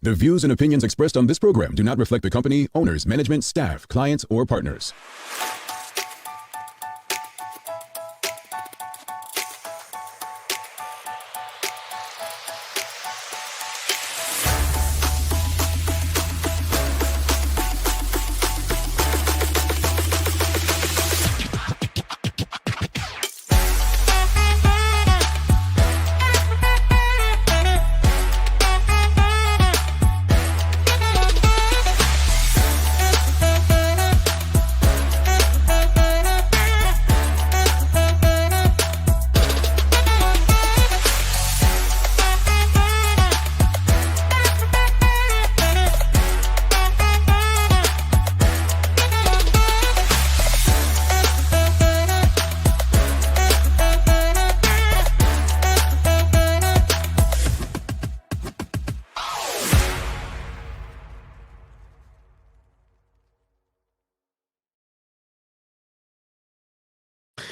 The views and opinions expressed on this program do not reflect the company, owners, management, staff, clients, or partners.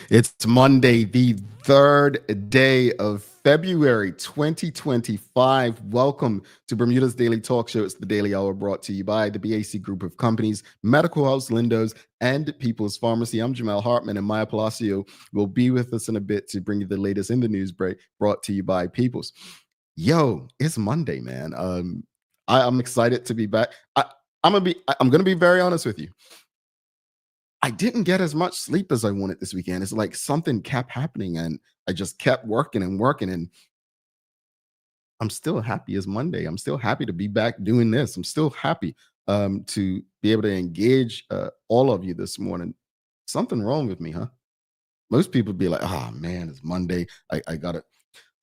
It's Monday, the third day of February 2025. Welcome to Bermuda's Daily Talk Show. It's the Daily Hour brought to you by the BAC Group of Companies, Medical House Lindos, and People's Pharmacy. I'm Jamel Hartman, and Maya Palacio will be with us in a bit to bring you the latest in the news break brought to you by People's. Yo, it's Monday, man. I'm excited to be back. I'm gonna be very honest with you. I didn't get as much sleep as I wanted this weekend. It's like something kept happening and I just kept working and working. And I'm still happy as Monday. I'm still happy to be back doing this. I'm still happy to be able to engage all of you this morning. Something wrong with me, huh? Most people be like, oh man, it's Monday. I got it.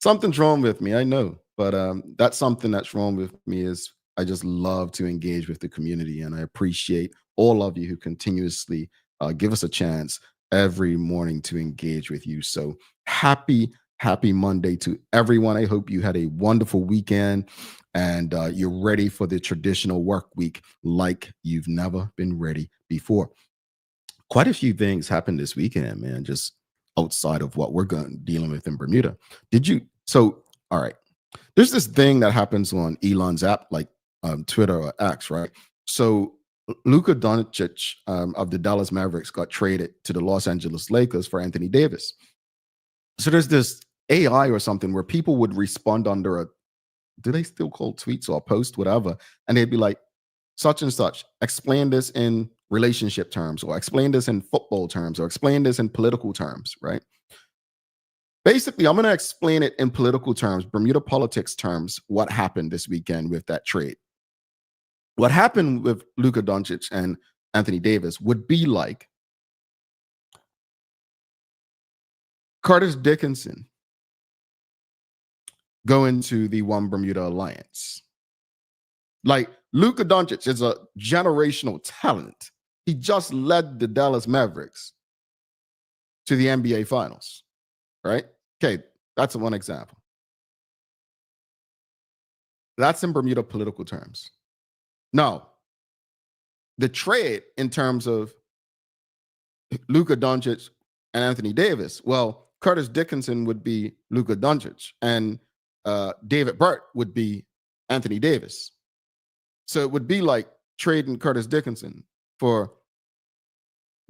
Something's wrong with me. I know. But that's something that's wrong with me is I just love to engage with the community. And I appreciate all of you who continuously give us a chance every morning to engage with you. So happy Monday to everyone. I hope you had a wonderful weekend and you're ready for the traditional work week like you've never been ready before. Quite a few things happened this weekend, man, just outside of what we're dealing with in Bermuda. All right. There's this thing that happens on Elon's app, like Twitter or X, right? So Luka Doncic of the Dallas Mavericks got traded to the Los Angeles Lakers for Anthony Davis. So there's this AI or something where people would respond under do they still call tweets or post, whatever, and they'd be like, such and such, explain this in relationship terms, or explain this in football terms, or explain this in political terms, right? Basically, I'm going to explain it in political terms, Bermuda politics terms, what happened this weekend with that trade. What happened with Luka Doncic and Anthony Davis would be like Curtis Dickinson going to the One Bermuda Alliance. Like Luka Doncic is a generational talent. He just led the Dallas Mavericks to the NBA Finals, right? Okay, that's one example. That's in Bermuda political terms. Now, the trade in terms of Luka Doncic and Anthony Davis, well, Curtis Dickinson would be Luka Doncic and David Burt would be Anthony Davis. So it would be like trading Curtis Dickinson for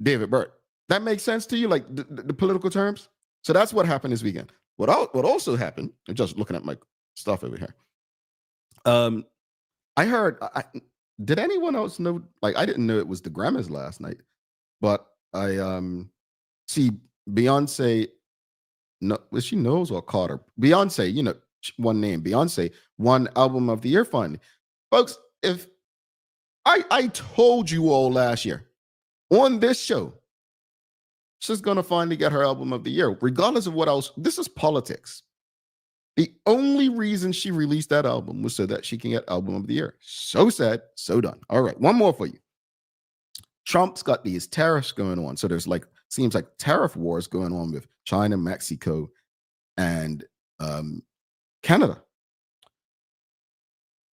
David Burt. That makes sense to you, like the political terms? So that's what happened this weekend. What also happened, I'm just looking at my stuff over here. I heard... Did anyone else know? Like, I didn't know it was the Grammys last night, but I see Beyonce. No, was she Knowles or Carter? Beyonce, you know, one name. Beyonce won Album of the Year finally, folks. If I told you all last year on this show, she's gonna finally get her Album of the Year, regardless of what else. This is politics. The only reason she released that album was so that she can get Album of the Year. So said, so done. All right, one more for you. Trump's got these tariffs going on. So there's seems like tariff wars going on with China, Mexico, and Canada.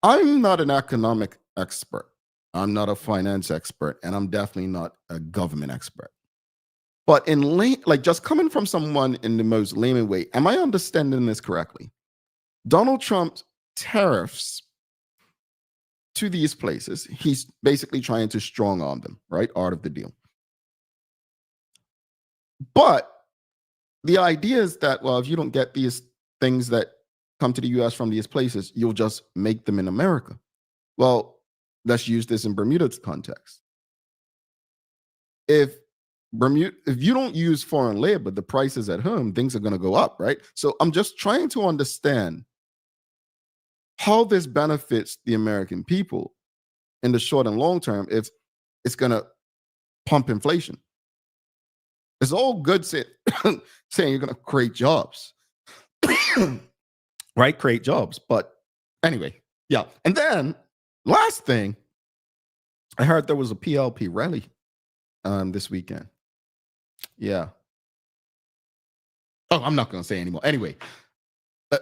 I'm not an economic expert. I'm not a finance expert, and I'm definitely not a government expert. But just coming from someone in the most layman way, am I understanding this correctly? Donald Trump's tariffs to these places, he's basically trying to strong arm them, right? Art of the deal. But the idea is that, well, if you don't get these things that come to the US from these places, you'll just make them in America. Well, let's use this in Bermuda's context. If you don't use foreign labor, the prices at home, things are going to go up, right? So I'm just trying to understand how this benefits the American people in the short and long term if it's going to pump inflation. It's all good saying you're going to create jobs, right? Create jobs. But anyway, yeah. And then last thing, I heard there was a PLP rally this weekend. Yeah. Oh, I'm not going to say anymore. Anyway,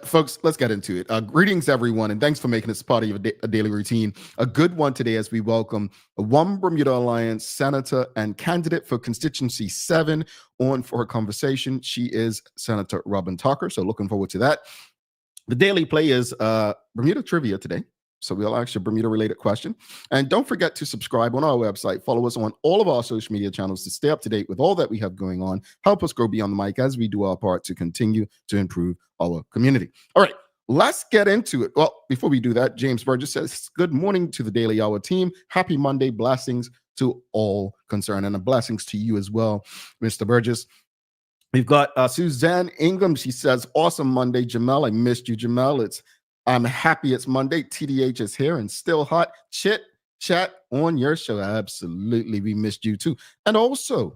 folks, let's get into it. Greetings, everyone, and thanks for making this part of your a daily routine. A good one today as we welcome a One Bermuda Alliance Senator and candidate for Constituency 7 on for her conversation. She is Senator Robin Tucker, so looking forward to that. The daily play is Bermuda Trivia today. So we'll ask you a Bermuda-related question. And don't forget to subscribe on our website. Follow us on all of our social media channels to stay up to date with all that we have going on. Help us grow beyond the mic as we do our part to continue to improve our community. All right, let's get into it. Well, before we do that, James Burgess says, good morning to the Daily Hour team. Happy Monday. Blessings to all concerned, and blessings to you as well, Mr. Burgess. We've got Suzanne Ingham. She says, awesome Monday, Jamel. I missed you, Jamel. I'm happy it's Monday. TDH is here and still hot. Chat on your show. Absolutely. We missed you too. And also,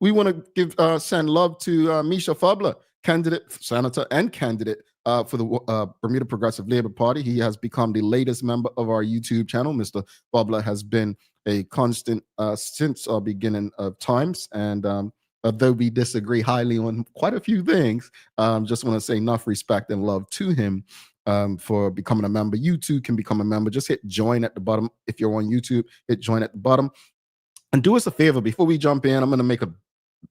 we want to send love to Misha Fabler, candidate, senator, and candidate for the Bermuda Progressive Labor Party. He has become the latest member of our YouTube channel. Mr. Fabler has been a constant since our beginning of times. And though we disagree highly on quite a few things, just want to say enough respect and love to him for becoming a member. You too can become a member. Just hit join at the bottom. If you're on YouTube, hit join at the bottom. And do us a favor before we jump in. I'm going to make an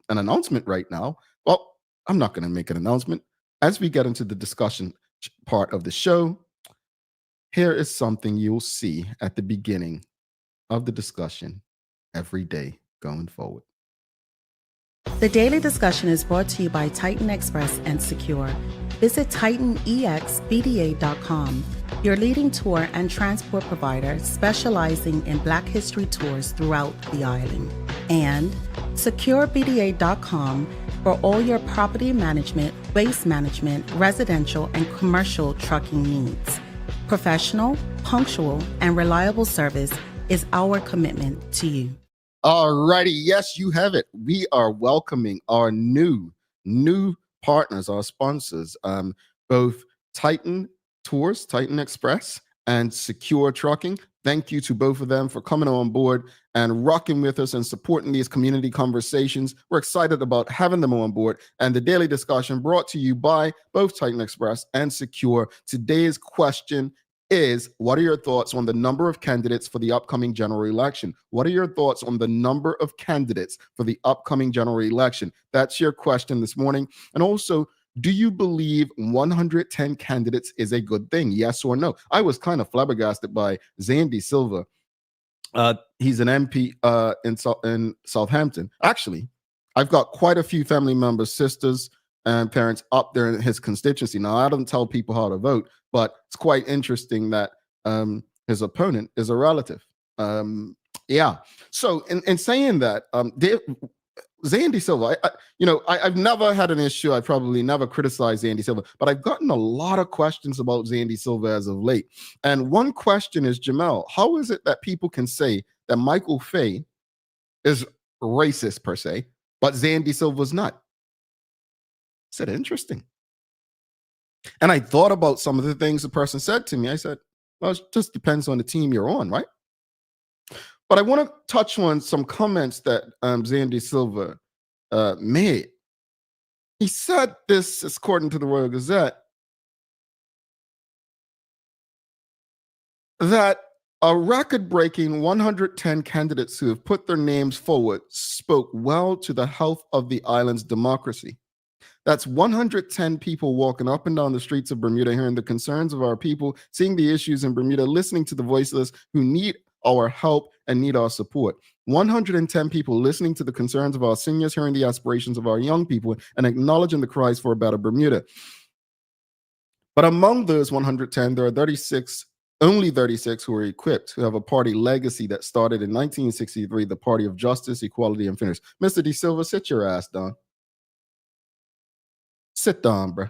announcement right now. Well, I'm not going to make an announcement. As we get into the discussion part of the show, here is something you'll see at the beginning of the discussion every day going forward. The daily discussion is brought to you by Titan Express and Secure. Visit TitanEXBDA.com, your leading tour and transport provider specializing in Black History tours throughout the island. And SecureBDA.com for all your property management, waste management, residential, and commercial trucking needs. Professional, punctual, and reliable service is our commitment to you. All righty. Yes, you have it. We are welcoming our new partners, our sponsors, both Titan Tours, Titan Express, and Secure Trucking. Thank you to both of them for coming on board and rocking with us and supporting these community conversations. We're excited about having them on board. And the daily discussion brought to you by both Titan Express and Secure. Today's question is, what are your thoughts on the number of candidates for the upcoming general election? What are your thoughts on the number of candidates for the upcoming general election? That's your question this morning. And also, do you believe 110 candidates is a good thing? Yes or no? I was kind of flabbergasted by Zandy Silva. He's an MP in Southampton. Actually, I've got quite a few family members, sisters, and parents up there in his constituency. Now, I don't tell people how to vote, but it's quite interesting that his opponent is a relative. Yeah. So in saying that, Zandy Silva, I've never had an issue. I probably never criticized Zandy Silva, but I've gotten a lot of questions about Zandy Silva as of late. And one question is, Jamel, how is it that people can say that Michael Fay is racist per se, but Zandy Silva's not? I said, interesting. And I thought about some of the things the person said to me. I said, well, it just depends on the team you're on, right? But I want to touch on some comments that Zandy Silva made. He said this, according to the Royal Gazette, that a record-breaking 110 candidates who have put their names forward spoke well to the health of the island's democracy. That's 110 people walking up and down the streets of Bermuda, hearing the concerns of our people, seeing the issues in Bermuda, listening to the voiceless who need our help and need our support. 110 people listening to the concerns of our seniors, hearing the aspirations of our young people, and acknowledging the cries for a better Bermuda. But among those 110, there are only 36 who are equipped, who have a party legacy that started in 1963, the party of justice, equality, and fairness. Mr. De Silva, sit your ass down. Sit down, bro.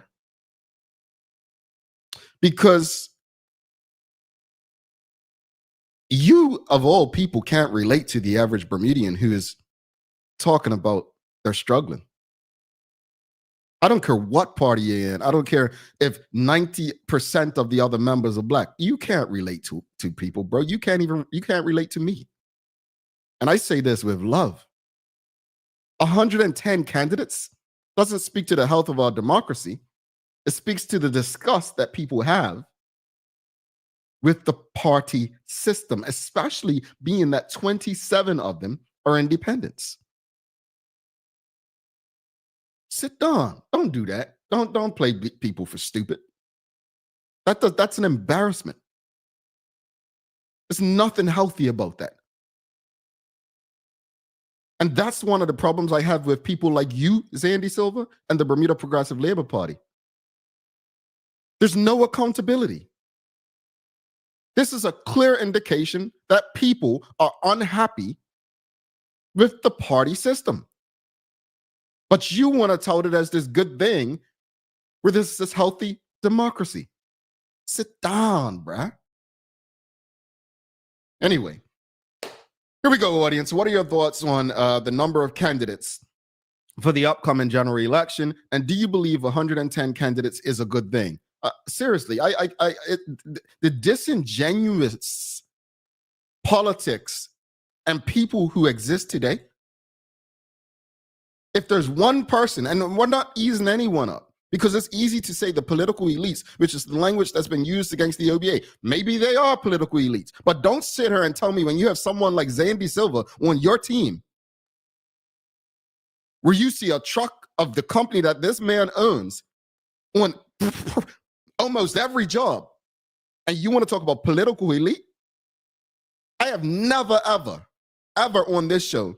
Because you, of all people, can't relate to the average Bermudian who is talking about they're struggling. I don't care what party you're in. I don't care if 90% of the other members are black. You can't relate to people, bro. You can't relate to me. And I say this with love. 110 candidates doesn't speak to the health of our democracy. It speaks to the disgust that people have with the party system, especially being that 27 of them are independents. Sit down. Don't do that. Don't play people for stupid. That's an embarrassment. There's nothing healthy about that. And that's one of the problems I have with people like you, Zandy Silva, and the Bermuda Progressive Labor Party. There's no accountability. This is a clear indication that people are unhappy with the party system. But you want to tout it as this good thing where this is healthy democracy. Sit down, bruh. Anyway, here we go, audience. What are your thoughts on the number of candidates for the upcoming general election? And do you believe 110 candidates is a good thing? Seriously, the disingenuous politics and people who exist today, if there's one person, and we're not easing anyone up, because it's easy to say the political elites, which is the language that's been used against the OBA. Maybe they are political elites, but don't sit here and tell me when you have someone like Zandy Silva on your team, where you see a truck of the company that this man owns on almost every job, and you want to talk about political elite? I have never, ever on this show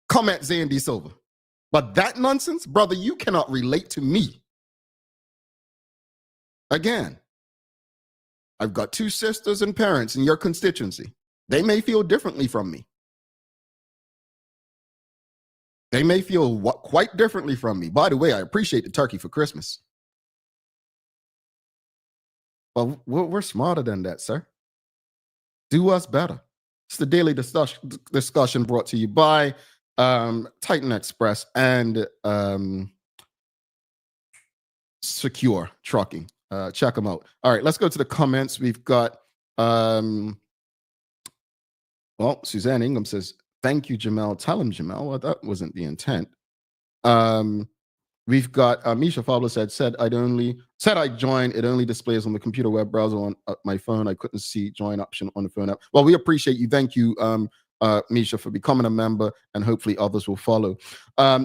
come at Zandy Silva. But that nonsense, brother, you cannot relate to me. Again, I've got two sisters and parents in your constituency. They may feel differently from me. They may feel quite differently from me. By the way, I appreciate the turkey for Christmas. But we're smarter than that, sir. Do us better. It's the daily discussion brought to you by Titan Express and Secure Trucking. Check them out. All right, let's go to the comments. We've got, well, Suzanne Ingham says, thank you, Jamel. Tell him, Jamel. Well, that wasn't the intent. We've got Misha Fablo said I joined. It only displays on the computer web browser on my phone. I couldn't see join option on the phone app. Well, we appreciate you. Thank you, Misha, for becoming a member, and hopefully others will follow.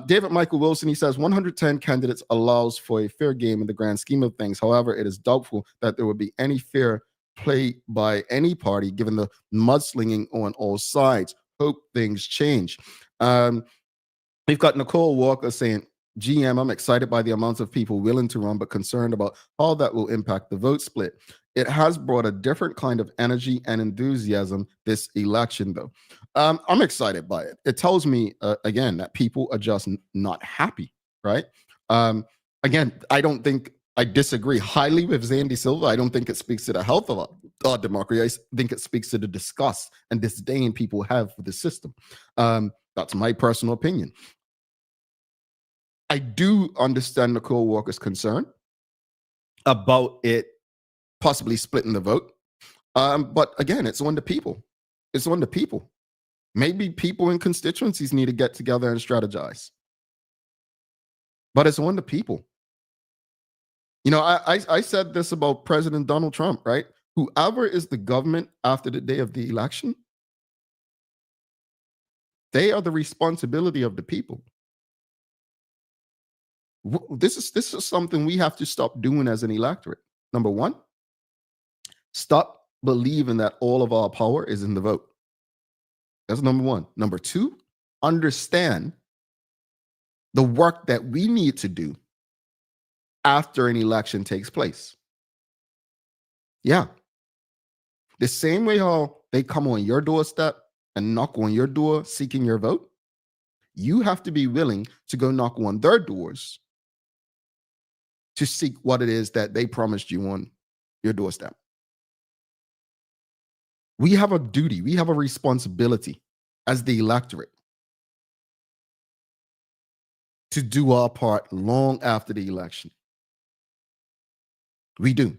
David Michael Wilson, he says 110 candidates allows for a fair game in the grand scheme of things. However, it is doubtful that there would be any fair play by any party given the mudslinging on all sides. Hope things change. We've got Nicole Walker saying, GM, I'm excited by the amounts of people willing to run, but concerned about how that will impact the vote split. It has brought a different kind of energy and enthusiasm this election, though. I'm excited by it. It tells me, again, that people are just not happy, right? Again, I disagree highly with Zandy Silva. I don't think it speaks to the health of our democracy. I think it speaks to the disgust and disdain people have for the system. That's my personal opinion. I do understand Nicole Walker's concern about it possibly splitting the vote. But again, it's on the people. It's on the people. Maybe people in constituencies need to get together and strategize. But it's on the people. You know, I said this about President Donald Trump, right? Whoever is the government after the day of the election, they are the responsibility of the people. This is something we have to stop doing as an electorate. Number one, stop believing that all of our power is in the vote. That's number one. Number two, understand the work that we need to do after an election takes place. Yeah. The same way how they come on your doorstep and knock on your door seeking your vote, you have to be willing to go knock on their doors to seek what it is that they promised you on your doorstep. We have a duty, we have a responsibility as the electorate to do our part long after the election. We do.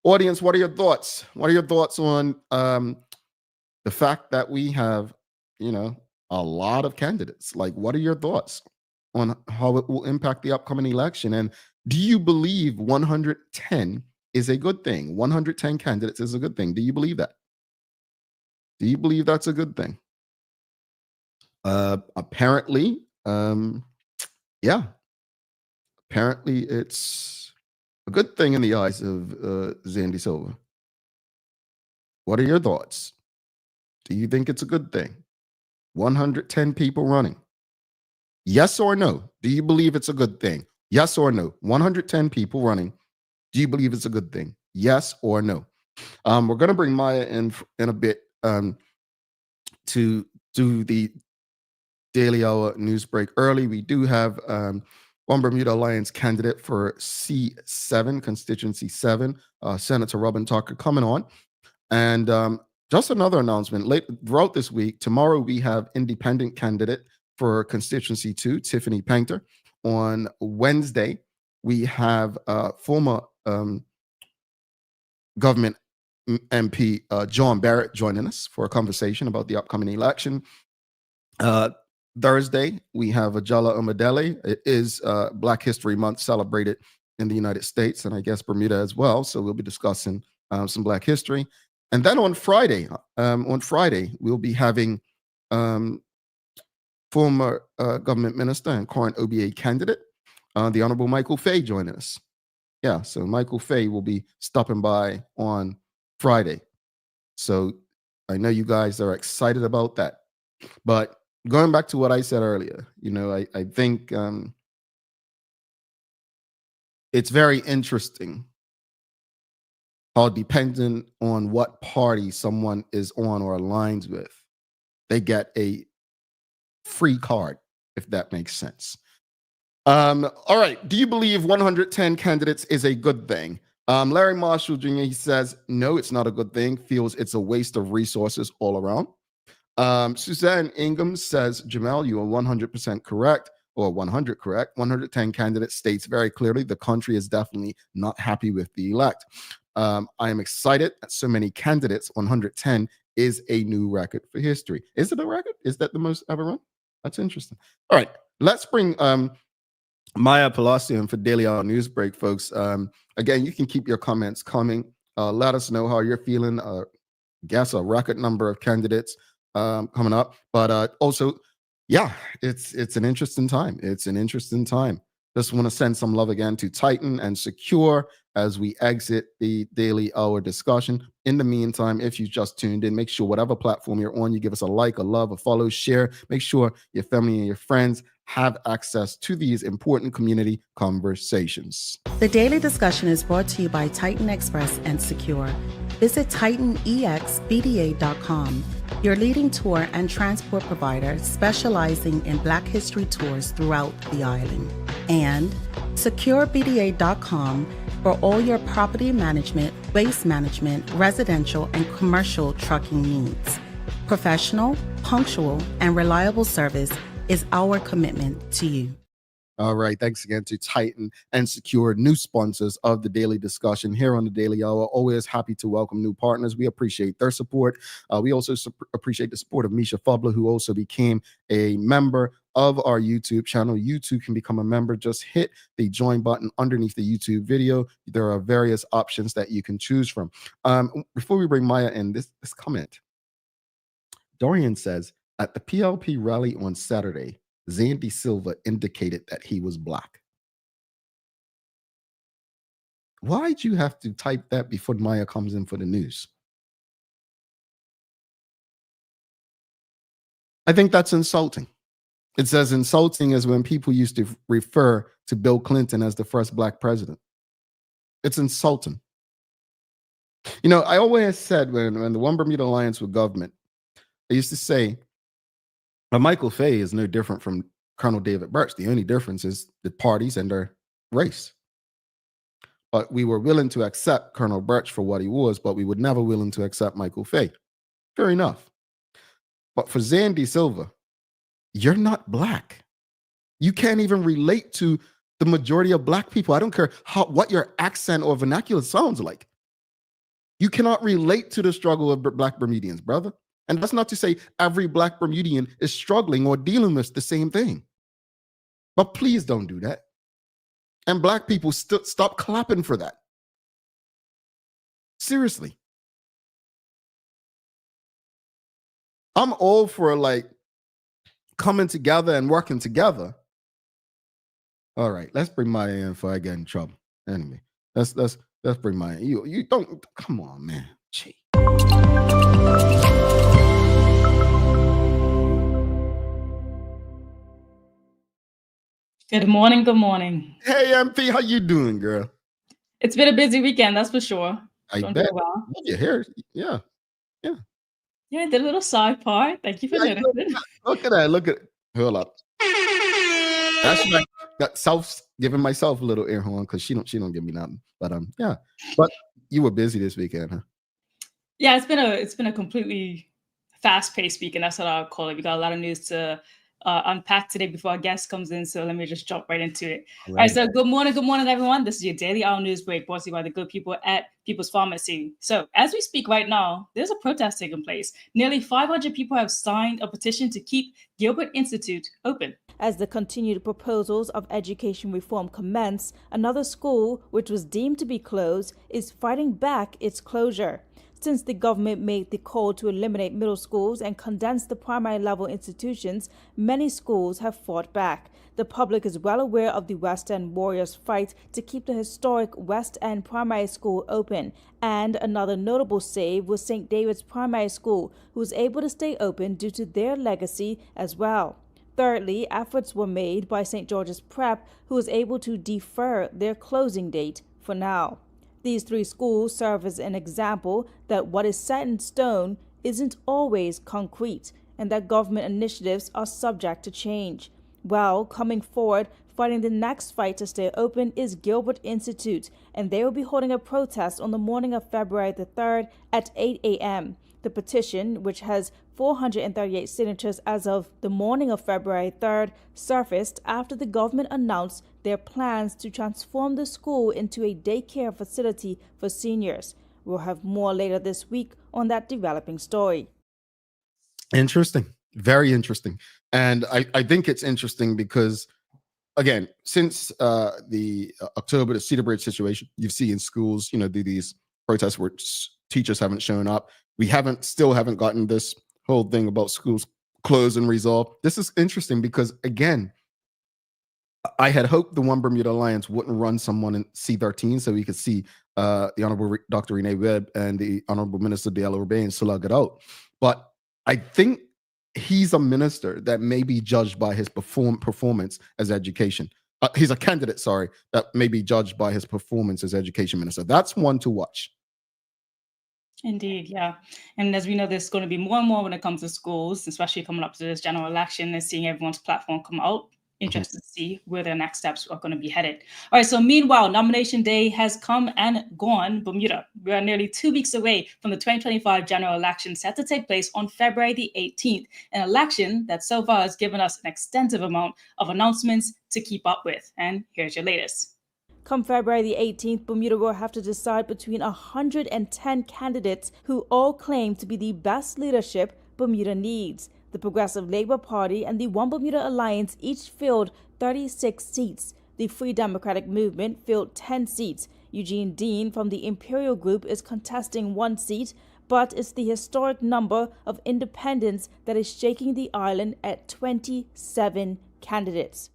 Audience, what are your thoughts? What are your thoughts on the fact that we have, a lot of candidates? Like, what are your thoughts on how it will impact the upcoming election? And do you believe 110 is a good thing? 110 candidates is a good thing. Do you believe that? Do you believe that's a good thing? Apparently, yeah. Apparently, it's a good thing in the eyes of Zandy Silva. What are your thoughts? Do you think it's a good thing? 110 people running. Yes or no? Do you believe it's a good thing? Yes or no? 110 people running. Do you believe it's a good thing? Yes or no? We're going to bring Maya in a bit to do the Daily Hour news break early. We do have one Bermuda Alliance candidate for C7, Constituency 7, Senator Robin Tucker, coming on. And just another announcement, throughout this week, tomorrow we have independent candidate for Constituency 2, Tiffany Painter. On Wednesday, we have former government MP John Barrett joining us for a conversation about the upcoming election. Thursday, we have Ajala Umadele. It is Black History Month celebrated in the United States and I guess Bermuda as well. So we'll be discussing some Black history. And then on Friday, we'll be having former government minister and current OBA candidate, the Honorable Michael Fay, joining us. Yeah, so Michael Fay will be stopping by on Friday. So I know you guys are excited about that. But going back to what I said earlier, I think it's very interesting how dependent on what party someone is on or aligns with, they get a free card, if that makes sense. All right. Do you believe 110 candidates is a good thing? Larry Marshall Jr., he says, no, it's not a good thing. Feels it's a waste of resources all around. Suzanne Ingham says, Jamel, you are 100% correct, or 100 correct. 110 candidates states very clearly the country is definitely not happy with the elect. I am excited that so many candidates. 110 is a new record for history. Is it a record? Is that the most ever run? That's interesting. All right, let's bring Maya Palacio in for Daily Hour News Break, folks. Again, you can keep your comments coming. Let us know how you're feeling. Guess a record number of candidates coming up, but also, yeah, it's an interesting time. It's an interesting time. Just want to send some love again to Titan and Secure as we exit the Daily Hour discussion. In the meantime, if you just tuned in, make sure whatever platform you're on, you give us a like, a love, a follow, share. Make sure your family and your friends have access to these important community conversations. The Daily Discussion is brought to you by Titan Express and Secure. Visit TitanEXBDA.com, your leading tour and transport provider specializing in Black history tours throughout the island. And SecureBDA.com for all your property management, waste management, residential, and commercial trucking needs. Professional, punctual, and reliable service is our commitment to you. All right. Thanks again to Titan and Secure, new sponsors of the Daily Discussion here on the Daily Hour. Always happy to welcome new partners. We appreciate their support. We also appreciate the support of Misha Fubler, who also became a member of our YouTube channel. You too can become a member. Just hit the join button underneath the YouTube video. There are various options that you can choose from. Before we bring Maya in, this comment. Dorian says, at the PLP rally on Saturday, Zandy Silva indicated that he was Black. Why'd you have to type that before Maya comes in for the news? I think that's insulting. It's as insulting as when people used to refer to Bill Clinton as the first black president. It's insulting. You know, I always said when the One Bermuda Alliance with government, I used to say, Michael Fay is no different from Colonel David Birch. The only difference is the parties and their race. But we were willing to accept Colonel Birch for what he was, but we were never willing to accept Michael Fay. Fair enough. But for Zandy Silva, you're not black. You can't even relate to the majority of black people. I don't care what your accent or vernacular sounds like. You cannot relate to the struggle of black Bermudians, brother. And that's not to say every black Bermudian is struggling or dealing with the same thing. But please don't do that. And black people stop clapping for that. Seriously. I'm all for like coming together and working together. All right, let's bring Maya in before I get in trouble. Anyway, let's bring Maya in. You don't, come on, man. Gee. Good morning. Good morning. Hey, MP, how you doing, girl? It's been a busy weekend, that's for sure. I Don't bet. do well. Your hair, yeah. Yeah, I did a little side part. Thank you for noticing. Look at that. Look at it. Hold up. That's like that giving myself a little air horn because she don't give me nothing. But yeah. But you were busy this weekend, huh? Yeah, it's been a completely fast-paced weekend. That's what I'll call it. We got a lot of news to unpack today before our guest comes in. So let me just jump right into it. All right. So good morning, everyone. This is your Daily Hour News Break brought to you by the good people at People's Pharmacy. So as we speak right now, there's a protest taking place. Nearly 500 people have signed a petition to keep Gilbert Institute open. As the continued proposals of education reform commence, another school, which was deemed to be closed, is fighting back its closure. Since the government made the call to eliminate middle schools and condense the primary level institutions, many schools have fought back. The public is well aware of the West End Warriors' fight to keep the historic West End Primary School open. And another notable save was St. David's Primary School, who was able to stay open due to their legacy as well. Thirdly, efforts were made by St. George's Prep, who was able to defer their closing date for now. These three schools serve as an example that what is set in stone isn't always concrete, and that government initiatives are subject to change. Well, coming forward, fighting the next fight to stay open is Gilbert Institute, and they will be holding a protest on the morning of February the 3rd at 8 a.m. The petition, which has 438 signatures as of the morning of February 3rd, surfaced after the government announced their plans to transform the school into a daycare facility for seniors. We'll have more later this week on that developing story. Interesting. Very interesting. And I think it's interesting because, again, since the October, the Cedar Bridge situation, you've seen in schools, do these protests where teachers haven't shown up. We still haven't gotten this whole thing about schools closed and resolved. This is interesting because, again, I had hoped the One Bermuda Alliance wouldn't run someone in C-13 so we could see the Honorable Dr. Renee Webb and the Honorable Minister Deala Urbane slug it out. But I think he's a minister that may be judged by his performance as education. He's a candidate, that may be judged by his performance as education minister. That's one to watch. Indeed, yeah. And as we know, there's going to be more and more when it comes to schools, especially coming up to this general election and seeing everyone's platform come out. Interested to see where their next steps are going to be headed. All right, so meanwhile, nomination day has come and gone. Bermuda, we are nearly 2 weeks away from the 2025 general election set to take place on February the 18th, an election that so far has given us an extensive amount of announcements to keep up with. And here's your latest. Come February the 18th, Bermuda will have to decide between 110 candidates who all claim to be the best leadership Bermuda needs. The Progressive Labour Party and the One Bermuda Alliance each filled 36 seats. The Free Democratic Movement filled 10 seats. Eugene Dean from the Imperial Group is contesting 1 seat, but it's the historic number of independents that is shaking the island at 27 candidates.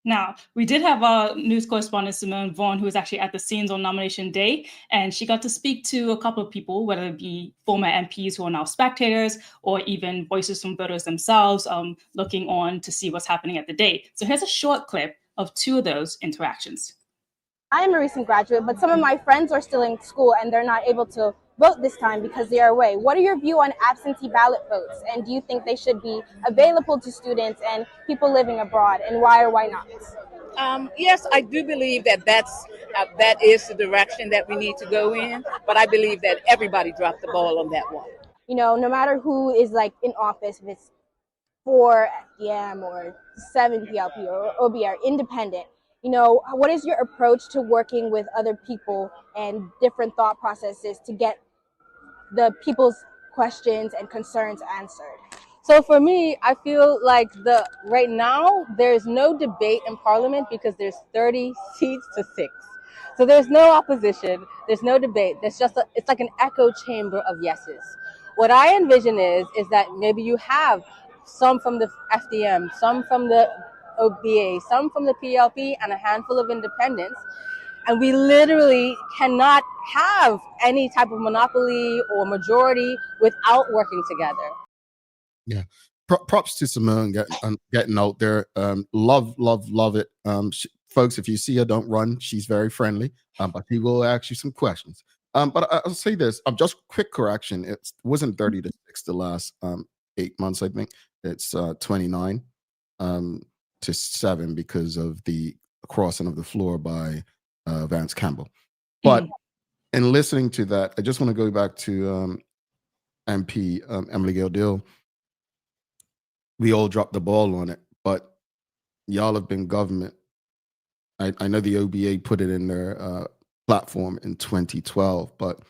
Now, we did have our news correspondent, Simone Vaughn, who was actually at the scenes on nomination day, and she got to speak to a couple of people, whether it be former MPs who are now spectators or even voices from voters themselves looking on to see what's happening at the day. So here's a short clip of two of those interactions. I am a recent graduate, but some of my friends are still in school and they're not able to vote this time because they are away. What are your views on absentee ballot votes? And do you think they should be available to students and people living abroad? And why or why not? Yes, I do believe that that is the direction that we need to go in. But I believe that everybody dropped the ball on that one. You know, no matter who is like in office, if it's 4 FDM or 7 PLP or OBA or independent, you know, what is your approach to working with other people and different thought processes to get the people's questions and concerns answered? So for me, I feel like right now there's no debate in Parliament because there's 30 seats to 6. So there's no opposition, there's no debate. It's like an echo chamber of yeses. What I envision is that maybe you have some from the FDM, some from the OBA, some from the PLP, and a handful of independents. And we literally cannot have any type of monopoly or majority without working together. Yeah. Props to Simone getting out there. Love it. Folks, if you see her, don't run. She's very friendly, but she will ask you some questions. But I'll say this. Just quick correction. It wasn't 30 to 6 the last 8 months, I think. It's 29 to 7 because of the crossing of the floor by Vance Campbell. But in listening to that, I just want to go back to MP Emily Gildill. We all dropped the ball on it, but y'all have been government. I know the OBA put it in their platform in 2012, but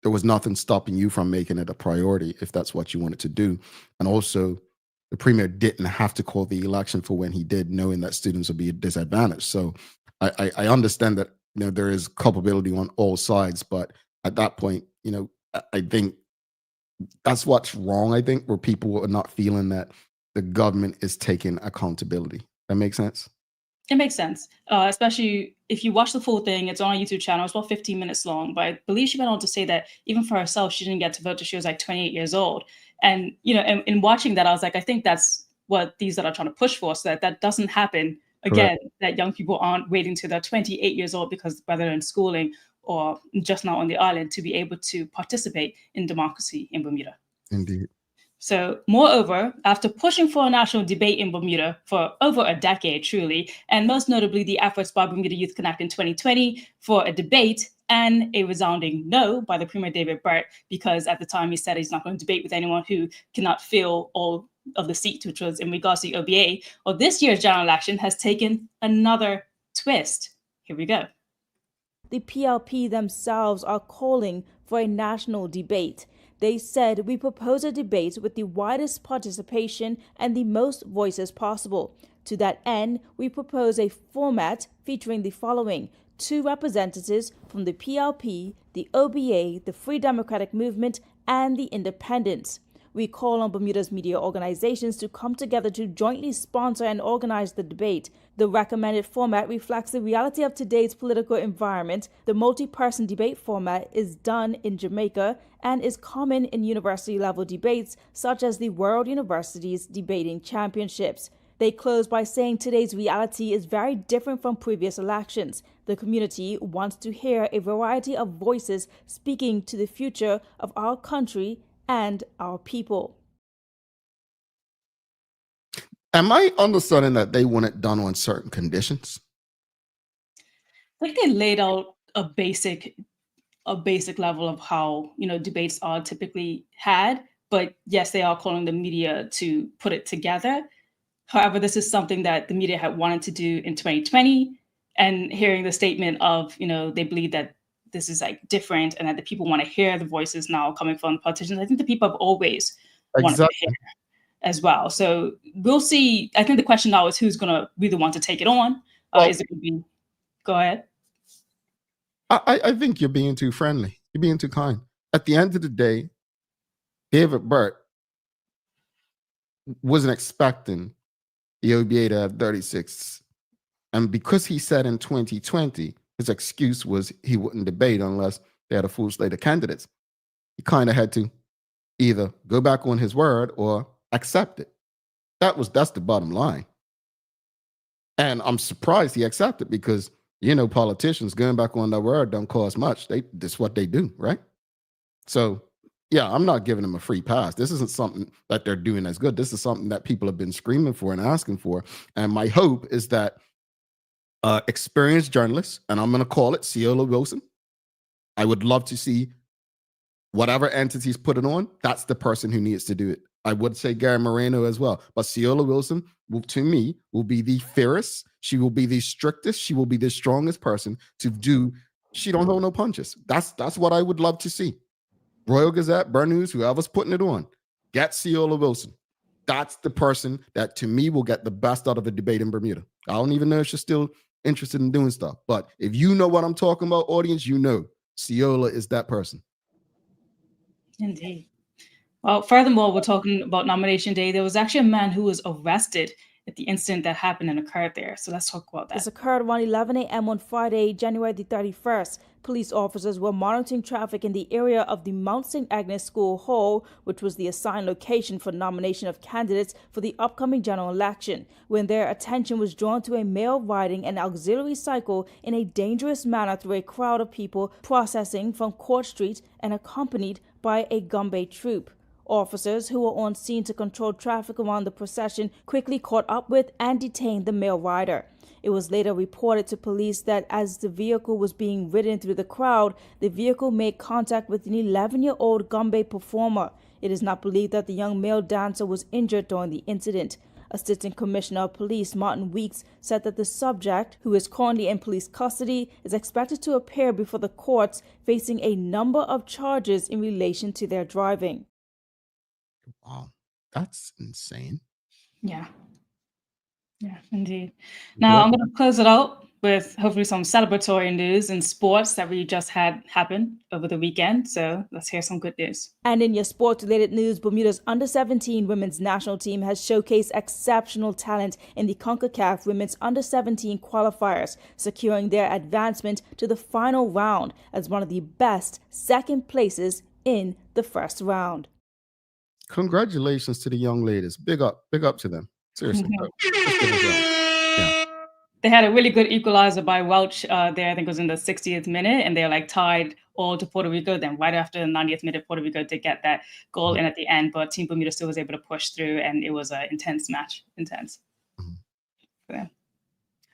there was nothing stopping you from making it a priority if that's what you wanted to do. And also, the premier didn't have to call the election for when he did, knowing that students would be disadvantaged. So I understand that there is culpability on all sides, but at that point, I think that's what's wrong. I think where people are not feeling that the government is taking accountability. That makes sense? It makes sense, especially if you watch the full thing. It's on our YouTube channel. It's about 15 minutes long, but I believe she went on to say that even for herself, she didn't get to vote till she was like 28 years old. And, in watching that, I was like, I think that's what these that are trying to push for, so that doesn't happen again, correct, that young people aren't waiting till they're 28 years old because whether in schooling or just now on the island to be able to participate in democracy in Bermuda. Indeed. So, moreover, after pushing for a national debate in Bermuda for over a decade, truly, and most notably the efforts by Bermuda Youth Connect in 2020 for a debate and a resounding no by the Premier David Burt, because at the time he said he's not going to debate with anyone who cannot fill all of the seats, which was in regards to the OBA, well, this year's general election has taken another twist. Here we go. The PLP themselves are calling for a national debate. They said, we propose a debate with the widest participation and the most voices possible. To that end, we propose a format featuring the following: 2 representatives from the PLP, the OBA, the Free Democratic Movement, and the Independents. We call on Bermuda's media organizations to come together to jointly sponsor and organize the debate. The recommended format reflects the reality of today's political environment. The multi-person debate format is done in Jamaica and is common in university-level debates, such as the World Universities Debating Championships. They close by saying today's reality is very different from previous elections. The community wants to hear a variety of voices speaking to the future of our country and our people. Am I understanding that they want it done on certain conditions? I think they laid out a basic level of how debates are typically had, but yes, they are calling the media to put it together. However, this is something that the media had wanted to do in 2020, and hearing the statement of they believe that this is like different and that the people want to hear the voices now coming from the politicians. I think the people have always wanted to hear as well. So we'll see. I think the question now is who's going to be the one to take it on. Is it going to be? Go ahead. I think you're being too friendly. You're being too kind. At the end of the day, David Burt wasn't expecting the OBA to have 36 And because he said in 2020, his excuse was he wouldn't debate unless they had a full slate of candidates. He kind of had to either go back on his word or accept it. That's the bottom line. And I'm surprised he accepted, because politicians going back on their word don't cost much. That's what they do, right? So yeah, I'm not giving them a free pass. This isn't something that they're doing as good. This is something that people have been screaming for and asking for. And my hope is that experienced journalists, and I'm going to call it Ciola Wilson, I would love to see whatever entities put it on, that's the person who needs to do it. I would say Gary Moreno as well. But Ciola Wilson, to me, will be the fairest. She will be the strictest. She will be the strongest person to do. She don't hold no punches. That's what I would love to see. Royal Gazette, Burn News, whoever's putting it on, get Ciola Wilson. That's the person that, to me, will get the best out of a debate in Bermuda. I don't even know if she's still interested in doing stuff. But if you know what I'm talking about, audience, you know Ciola is that person. Indeed. Well, furthermore, we're talking about nomination day. There was actually a man who was arrested at the incident that happened and occurred there. So let's talk about that. This occurred around 11 a.m. on Friday, January the 31st. Police officers were monitoring traffic in the area of the Mount St. Agnes School Hall, which was the assigned location for nomination of candidates for the upcoming general election, when their attention was drawn to a male riding an auxiliary cycle in a dangerous manner through a crowd of people processing from Court Street and accompanied by a Gumbe troop. Officers who were on scene to control traffic around the procession quickly caught up with and detained the male rider. It was later reported to police that as the vehicle was being ridden through the crowd, the vehicle made contact with an 11-year-old Gumbe performer. It is not believed that the young male dancer was injured during the incident. Assistant Commissioner of Police Martin Weeks said that the subject, who is currently in police custody, is expected to appear before the courts facing a number of charges in relation to their driving. Wow, that's insane. Yeah, indeed. Now I'm going to close it out with hopefully some celebratory news in sports that we just had happen over the weekend. So let's hear some good news. And in your sports-related news, Bermuda's under-17 women's national team has showcased exceptional talent in the CONCACAF Women's Under-17 qualifiers, securing their advancement to the final round as one of the best second places in the first round. Congratulations to the young ladies. Big up to them. Seriously. Yeah. They had a really good equalizer by Welch there. I think it was in the 60th minute, and they're like tied all to Puerto Rico. Then right after the 90th minute, Puerto Rico did get that goal in at the end, but Team Bermuda still was able to push through, and it was an intense match. Intense. Yeah.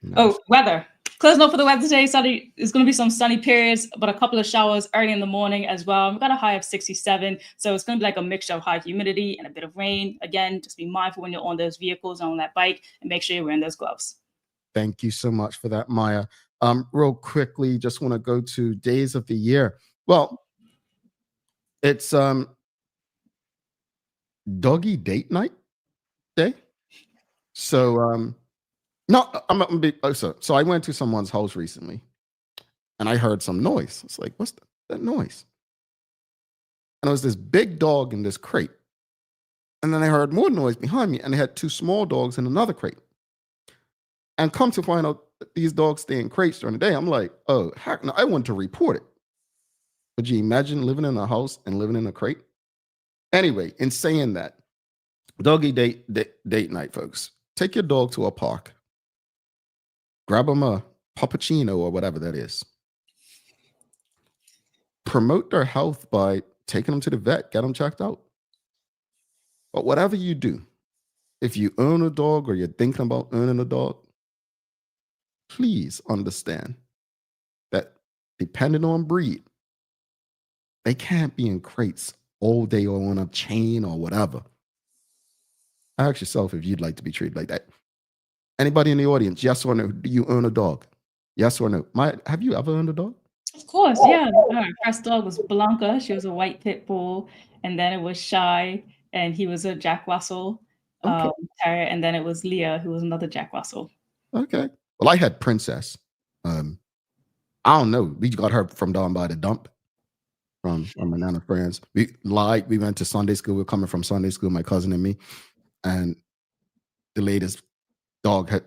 Nice. Oh, weather. Closing up for the weather today. Sunny, there's going to be some sunny periods, but a couple of showers early in the morning as well. We've got a high of 67, so it's going to be like a mixture of high humidity and a bit of rain. Again, just be mindful when you're on those vehicles, on that bike, and make sure you're wearing those gloves. Thank you so much for that, Maya. Real quickly, just want to go to days of the year. Well, it's doggy date night day. So no, I'm gonna be so I went to someone's house recently and I heard some noise. It's like, what's that noise? And it was this big dog in this crate. And then I heard more noise behind me, and they had two small dogs in another crate. And come to find out that these dogs stay in crates during the day. I'm like, oh, heck no, I want to report it. Would you imagine living in a house and living in a crate? Anyway, in saying that, doggy date night, folks. Take your dog to a park. Grab them a puppuccino or whatever that is. Promote their health by taking them to the vet, get them checked out. But whatever you do, if you own a dog or you're thinking about owning a dog, please understand that depending on breed, they can't be in crates all day or on a chain or whatever. Ask yourself if you'd like to be treated like that. Anybody in the audience, yes or no? Do you own a dog? Yes or no? Have you ever owned a dog? Of course, yeah. Our first dog was Blanca. She was a white pit bull, and then it was Shy, and he was a Jack Russell terrier, and then it was Leah, who was another Jack Russell. Okay. Well, I had Princess. I don't know. We got her from down by the dump from my Nana friends. We went to Sunday school. We were coming from Sunday school, my cousin and me, and the latest dog had,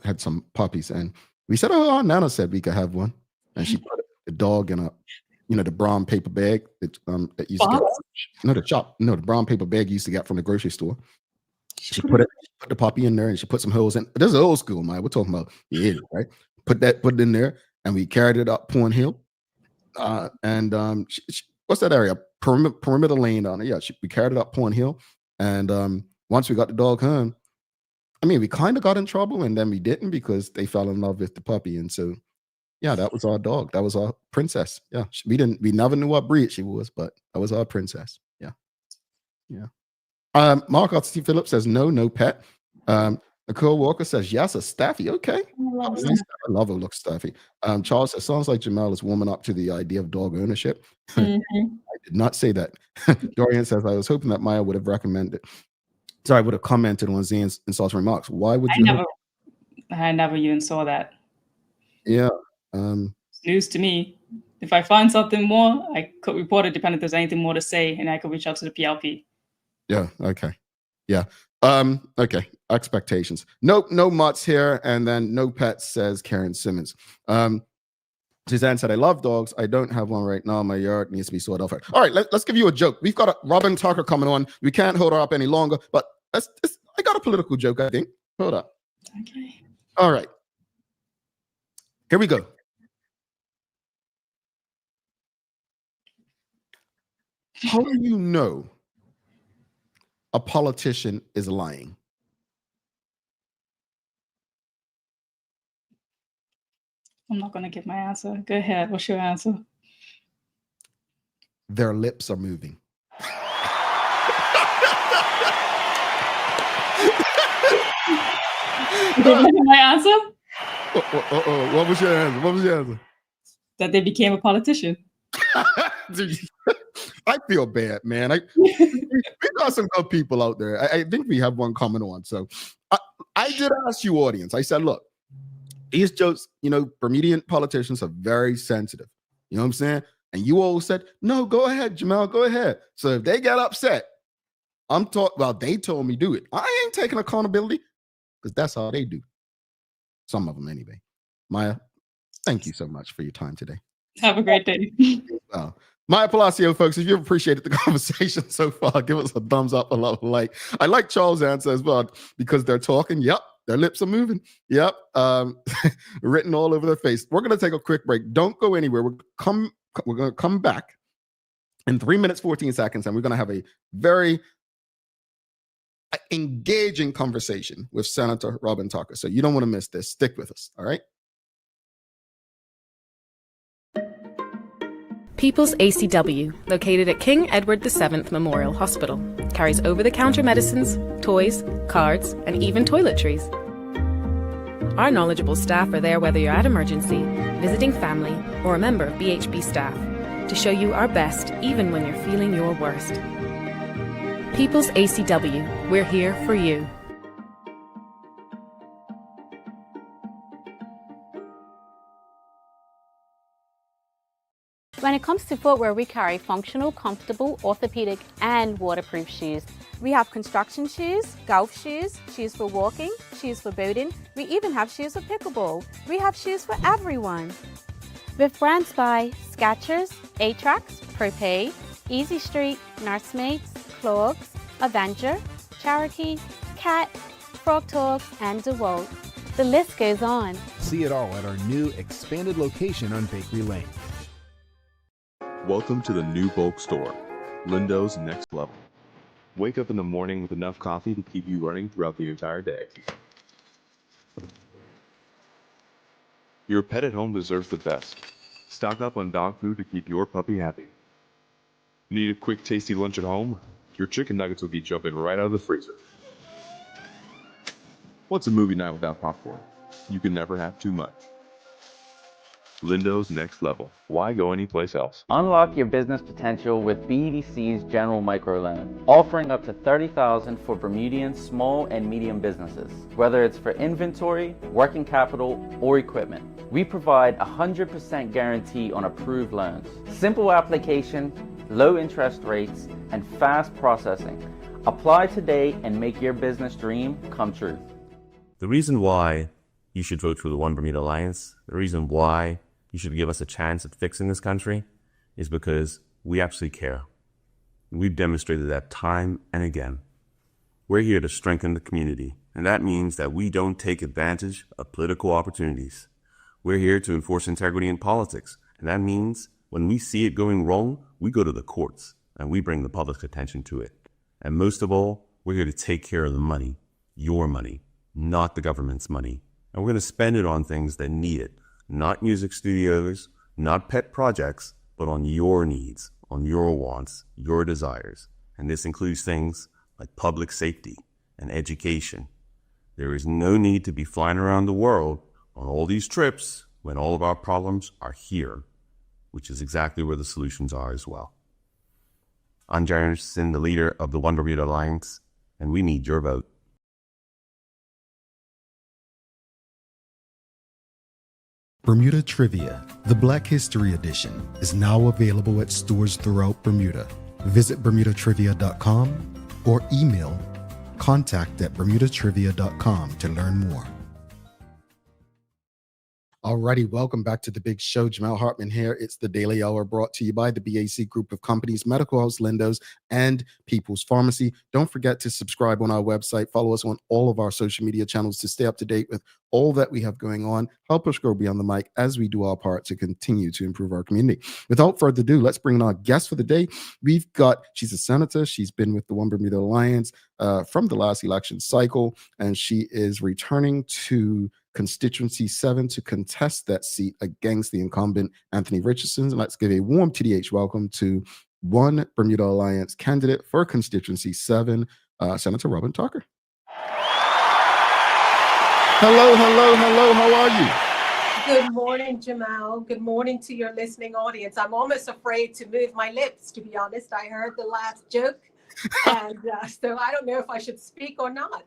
had some puppies, and we said, "Oh, our Nana said we could have one," and she put the dog in a, the brown paper bag that used to get, the brown paper bag you used to get from the grocery store. She put the puppy in there, and she put some holes in. This is old school, man. We're talking about right? Put it in there, and we carried it up Porn Hill, and what's that area? Perimeter Lane down there. Yeah, we carried it up Porn Hill, and once we got the dog home, I mean, we kind of got in trouble, and then we didn't because they fell in love with the puppy, and so yeah, that was our dog. That was our princess. Yeah, we never knew what breed she was, but that was our princess. Yeah, yeah. Mark Arthur Phillips says no pet. Nicole Walker says yes, a staffy. Okay, I love a look staffy. Charles says sounds like Jamel is warming up to the idea of dog ownership. I did not say that. Dorian says I was hoping that Maya would have recommended. Sorry, would have commented on Zian's insulting remarks. Why would you? I never even saw that. Yeah. It's news to me. If I find something more, I could report it depending if there's anything more to say, and I could reach out to the PLP. Yeah. Okay. Yeah. Okay. Expectations. No mutts here, and then no pets, says Karen Simmons. Suzanne said, I love dogs. I don't have one right now. My yard needs to be sorted out. All right, let's give you a joke. We've got a Robin Tucker coming on. We can't hold her up any longer, but I got a political joke, I think. Hold up. Okay. All right. Here we go. How do you know a politician is lying? I'm not going to give my answer. Go ahead. What's your answer? Their lips are moving. My answer? What was your answer? That they became a politician. I feel bad, man. We got some good people out there. I think we have one coming on. So I did ask you, audience. I said, look, these jokes, Bermudian politicians are very sensitive. You know what I'm saying? And you all said, no, go ahead, Jamel, go ahead. So if they get upset, they told me do it. I ain't taking accountability because that's how they do. Some of them anyway. Maya, thank you so much for your time today. Have a great day. Maya Palacio, folks, if you've appreciated the conversation so far, give us a thumbs up, a love, a like. I like Charles' answer as well because they're talking. Yep, their lips are moving. Yep, written all over their face. We're going to take a quick break. Don't go anywhere. We're going to come back in 3 minutes, 14 seconds, and we're going to have a very engaging conversation with Senator Robin Tucker. So you don't want to miss this. Stick with us, all right? People's ACW, located at King Edward VII Memorial Hospital, carries over-the-counter medicines, toys, cards, and even toiletries. Our knowledgeable staff are there whether you're at emergency, visiting family, or a member of BHB staff, to show you our best even when you're feeling your worst. People's ACW, we're here for you. When it comes to footwear, we carry functional, comfortable, orthopedic, and waterproof shoes. We have construction shoes, golf shoes, shoes for walking, shoes for boating. We even have shoes for pickleball. We have shoes for everyone. With brands by Skechers, Atrax, Propay, Easy Street, Nursemates, Clogs, Avenger, Cherokee, Cat, Frog Talk, and DeWalt. The list goes on. See it all at our new expanded location on Bakery Lane. Welcome to the new bulk store, Lindo's Next Level. Wake up in the morning with enough coffee to keep you running throughout the entire day. Your pet at home deserves the best. Stock up on dog food to keep your puppy happy. Need a quick tasty lunch at home? Your chicken nuggets will be jumping right out of the freezer. What's a movie night without popcorn? You can never have too much. Lindo's Next Level. Why go anyplace else? Unlock your business potential with BDC's General Microloan, offering up to $30,000 for Bermudian small and medium businesses. Whether it's for inventory, working capital, or equipment, we provide 100% guarantee on approved loans. Simple application, low interest rates, and fast processing. Apply today and make your business dream come true. The reason why you should vote for the One Bermuda Alliance, the reason why you should give us a chance at fixing this country is because we actually care. We've demonstrated that time and again. We're here to strengthen the community, and that means that we don't take advantage of political opportunities. We're here to enforce integrity in politics, and that means when we see it going wrong, we go to the courts and we bring the public's attention to it. And most of all, we're here to take care of the money, your money, not the government's money. And we're going to spend it on things that need it, not music studios, not pet projects, but on your needs, on your wants, your desires. And this includes things like public safety and education. There is no need to be flying around the world on all these trips when all of our problems are here, which is exactly where the solutions are as well. I'm Jerry Anderson, the leader of the One Bermuda Alliance, and we need your vote. Bermuda Trivia, the Black History Edition, is now available at stores throughout Bermuda. Visit bermudatrivia.com or email contact@bermudatrivia.com to learn more. Alrighty, welcome back to the big show. Jamal Hartman here. It's the Daily Hour brought to you by the BAC Group of Companies, Medical House Lindos, and People's Pharmacy. Don't forget to subscribe on our website. Follow us on all of our social media channels to stay up to date with all that we have going on. Help us grow beyond the mic as we do our part to continue to improve our community. Without further ado, let's bring in our guest for the day. She's a senator. She's been with the One Bermuda Alliance from the last election cycle, and she is returning to Constituency 7 to contest that seat against the incumbent Anthony Richardson. And let's give a warm TDH welcome to One Bermuda Alliance candidate for Constituency 7, Senator Robin Tucker. Hello. How are you? Good morning, Jamal. Good morning to your listening audience. I'm almost afraid to move my lips, to be honest. I heard the last joke, and so I don't know if I should speak or not.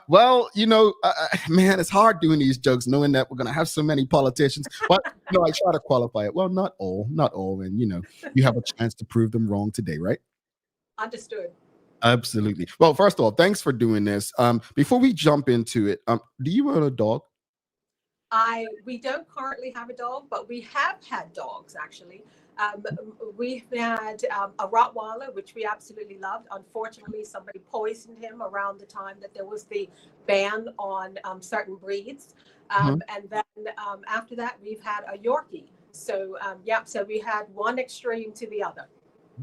Well, man, it's hard doing these jokes knowing that we're going to have so many politicians. But I try to qualify it. Well, not all. And, you have a chance to prove them wrong today, right? Understood. Absolutely. Well, first of all, thanks for doing this. Before we jump into it, do you own a dog? We don't currently have a dog, but we have had dogs, actually. We've had a Rottweiler, which we absolutely loved. Unfortunately, somebody poisoned him around the time that there was the ban on certain breeds. And then after that, we've had a Yorkie. So, so we had one extreme to the other.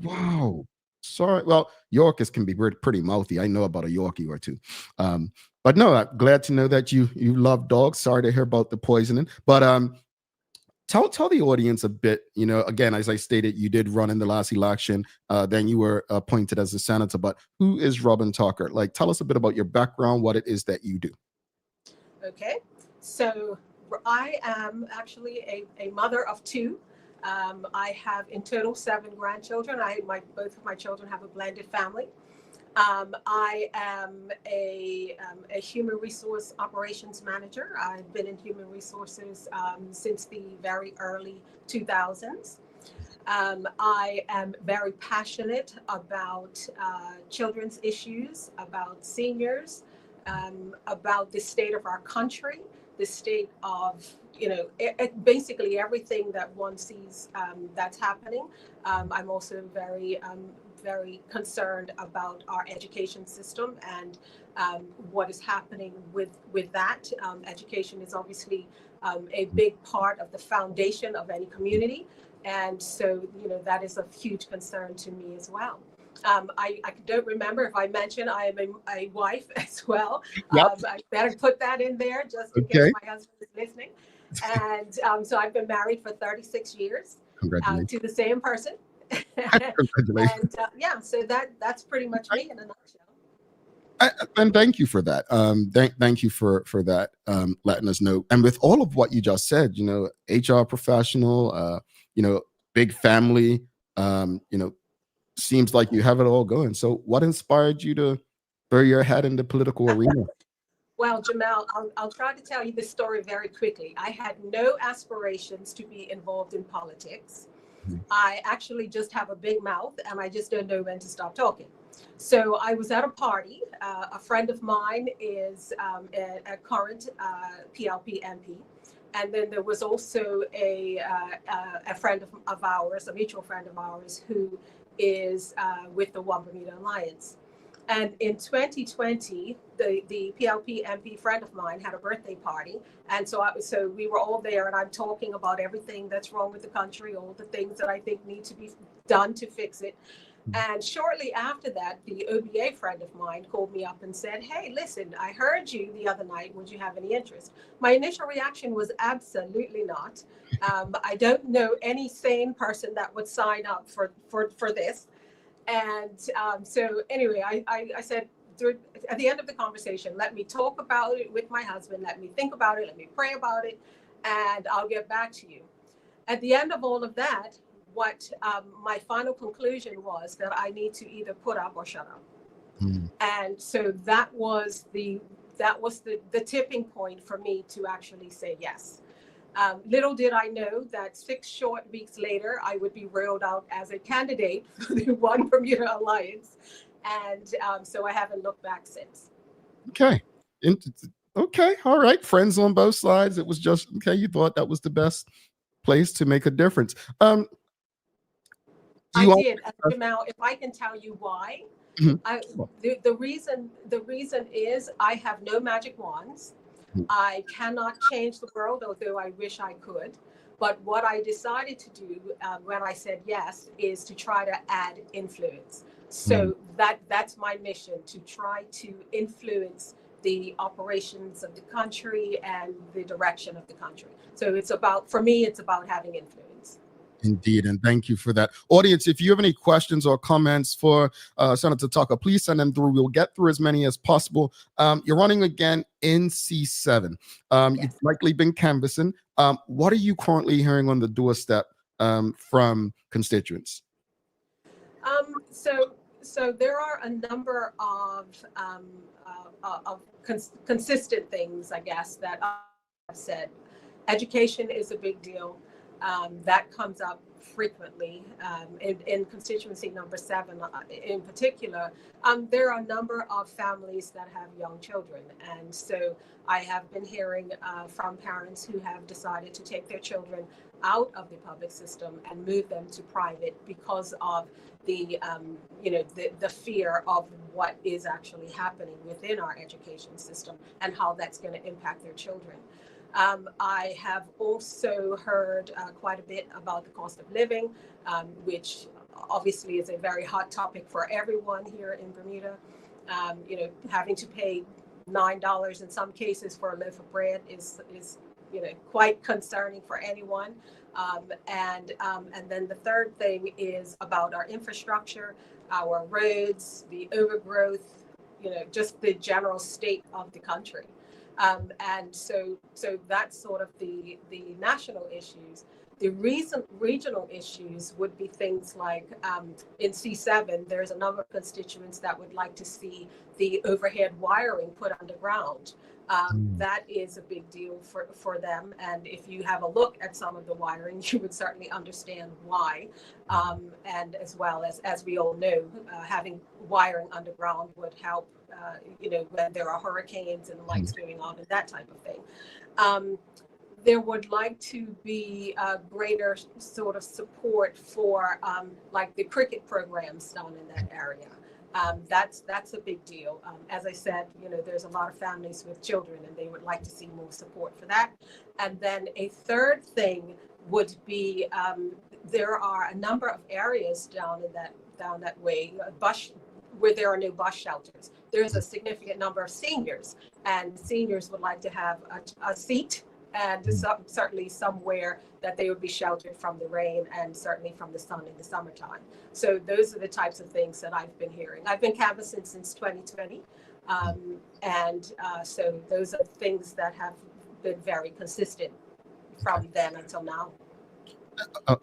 Wow. Sorry. Well, Yorkies can be pretty mouthy. I know about a Yorkie or two. But no, I'm glad to know that you love dogs. Sorry to hear about the poisoning. But tell the audience a bit, again, as I stated, you did run in the last election. Then you were appointed as a senator. But who is Robin Tucker? Tell us a bit about your background, what it is that you do. Okay. So I am actually a mother of two. I have in total 7 grandchildren. Both of my children have a blended family. I am a human resource operations manager. I've been in human resources since the very early 2000s. I am very passionate about children's issues, about seniors, about the state of our country, the state of basically everything that one sees that's happening. I'm also very concerned about our education system and what is happening with that. Education is obviously a big part of the foundation of any community, and so that is of huge concern to me as well. I don't remember if I mentioned I am a wife as well. Yep. I better put that in there just in case my husband is listening. And so I've been married for 36 years to the same person. Congratulations. And so that's pretty much me in a nutshell. And thank you for that. Thank you for that, letting us know. And with all of what you just said, HR professional, big family, seems like you have it all going. So what inspired you to throw your head in the political arena? Well, Jamal, I'll try to tell you this story very quickly. I had no aspirations to be involved in politics. I actually just have a big mouth and I just don't know when to stop talking. So I was at a party. A friend of mine is a current PLP MP. And then there was also a friend of ours, a mutual friend of ours, who is with the One Bermuda Alliance. And in 2020, the PLP MP friend of mine had a birthday party. And so we were all there, and I'm talking about everything that's wrong with the country, all the things that I think need to be done to fix it. And shortly after that, the OBA friend of mine called me up and said, hey, listen, I heard you the other night. Would you have any interest? My initial reaction was absolutely not. I don't know any sane person that would sign up for this. And so anyway, I said, at the end of the conversation, let me talk about it with my husband. Let me think about it. Let me pray about it. And I'll get back to you. At the end of all of that, what my final conclusion was that I need to either put up or shut up. And so that was the tipping point for me to actually say yes. Little did I know that 6 short weeks later, I would be rolled out as a candidate for the One Bermuda Alliance. And so I haven't looked back since. Okay. Okay. All right. Friends on both sides. It was just, okay, you thought that was the best place to make a difference. I did. Now, if I can tell you why, the reason is I have no magic wands. I cannot change the world, although I wish I could. But what I decided to do when I said yes is to try to add influence. So that's my mission, to try to influence the operations of the country and the direction of the country. So for me, it's about having influence. Indeed, and thank you for that. Audience, if you have any questions or comments for Senator Tucker, please send them through. We'll get through as many as possible. You're running again in C7. Yes. You've likely been canvassing. What are you currently hearing on the doorstep from constituents? So there are a number of consistent things, I guess, that I've said. Education is a big deal. That comes up frequently in constituency number 7 in particular. There are a number of families that have young children. And so I have been hearing from parents who have decided to take their children out of the public system and move them to private because of the fear of what is actually happening within our education system and how that's going to impact their children. I have also heard quite a bit about the cost of living, which obviously is a very hot topic for everyone here in Bermuda. Having to pay $9 in some cases for a loaf of bread is quite concerning for anyone. And then the third thing is about our infrastructure, our roads, the overgrowth, just the general state of the country. And so that's sort of the national issues. The regional issues would be things like in C7, there's a number of constituents that would like to see the overhead wiring put underground. That is a big deal for them. And if you have a look at some of the wiring, you would certainly understand why. And as well as we all know, having wiring underground would help, when there are hurricanes and lights going on and that type of thing. There would like to be a greater sort of support for like the cricket programs down in that area. That's a big deal. As I said, there's a lot of families with children and they would like to see more support for that. And then a third thing would be there are a number of areas down that way, where there are no bus shelters. There's a significant number of seniors, and seniors would like to have a seat and certainly somewhere that they would be sheltered from the rain and certainly from the sun in the summertime. So those are the types of things that I've been hearing. I've been canvassing since 2020. So those are things that have been very consistent from then until now.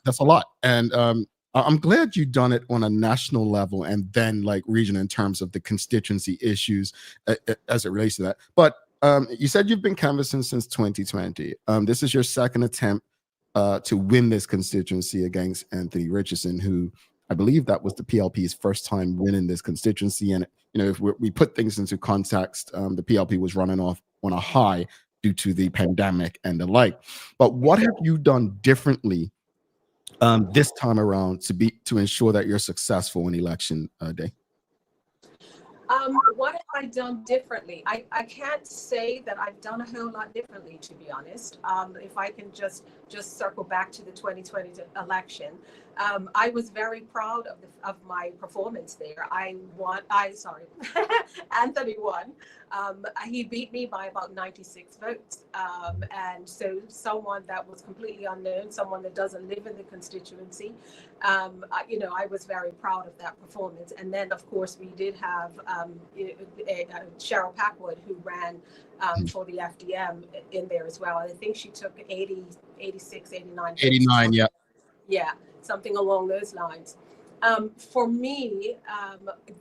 That's a lot. And I'm glad you've done it on a national level and then like region in terms of the constituency issues as it relates to that. But you said you've been canvassing since 2020. This is your second attempt to win this constituency against Anthony Richardson, who I believe that was the PLP's first time winning this constituency. And, if we put things into context, the PLP was running off on a high due to the pandemic and the like. But what have you done differently this time around to ensure that you're successful in election day? What have I done differently? I can't say that I've done a whole lot differently, to be honest. If I can just circle back to the 2020 election, I was very proud of my performance there. Anthony won. He beat me by about 96 votes. And so someone that was completely unknown, someone that doesn't live in the constituency, I was very proud of that performance. And then, of course, we did have Cheryl Packwood, who ran for the FDM in there as well. I think she took 80, 86, 89. 89, yeah. Yeah, something along those lines. For me,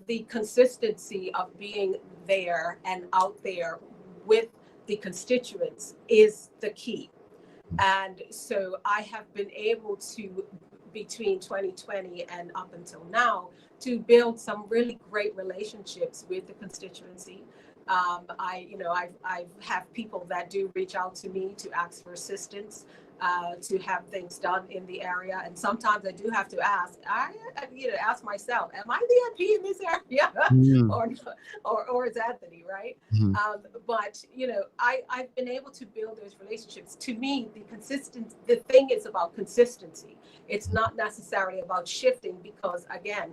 the consistency of being there and out there with the constituents is the key. And so I have been able to, between 2020 and up until now, to build some really great relationships with the constituency. I have people that do reach out to me to ask for assistance, to have things done in the area, and sometimes I do have to ask. Ask myself, am I the MP in this area, or is Anthony, right? But I've been able to build those relationships. To me, the thing is about consistency. It's not necessarily about shifting, because again,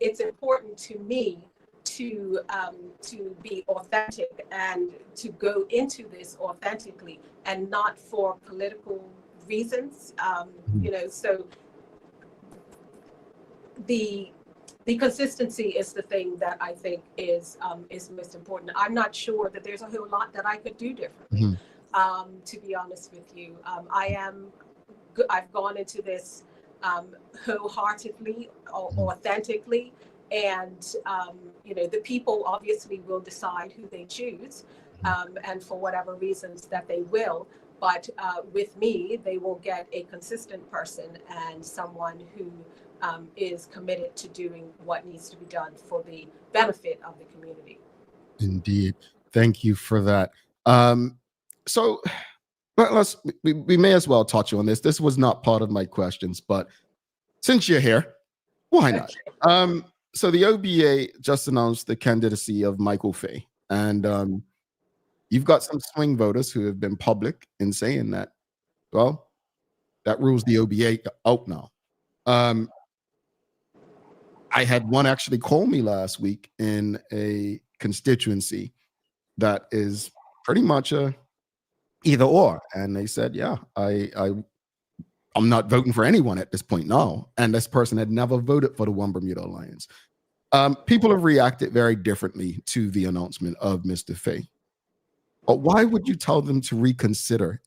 it's important to me to be authentic and to go into this authentically and not for political reasons. So the consistency is the thing that I think is most important. I'm not sure that there's a whole lot that I could do differently. To be honest with you, I've gone into this wholeheartedly, authentically. And, the people obviously will decide who they choose, and for whatever reasons that they will. But with me, they will get a consistent person and someone who is committed to doing what needs to be done for the benefit of the community. Indeed. Thank you for that. So we may as well touch on this. This was not part of my questions, but since you're here, why not? So the OBA just announced the candidacy of Michael Fay, and you've got some swing voters who have been public in saying that, well, that rules the OBA out now. I had one actually call me last week in a constituency that is pretty much a either or, and they said, yeah, I'm not voting for anyone at this point now. And this person had never voted for the One Bermuda Alliance. People have reacted very differently to the announcement of Mr. Fay. But why would you tell them to reconsider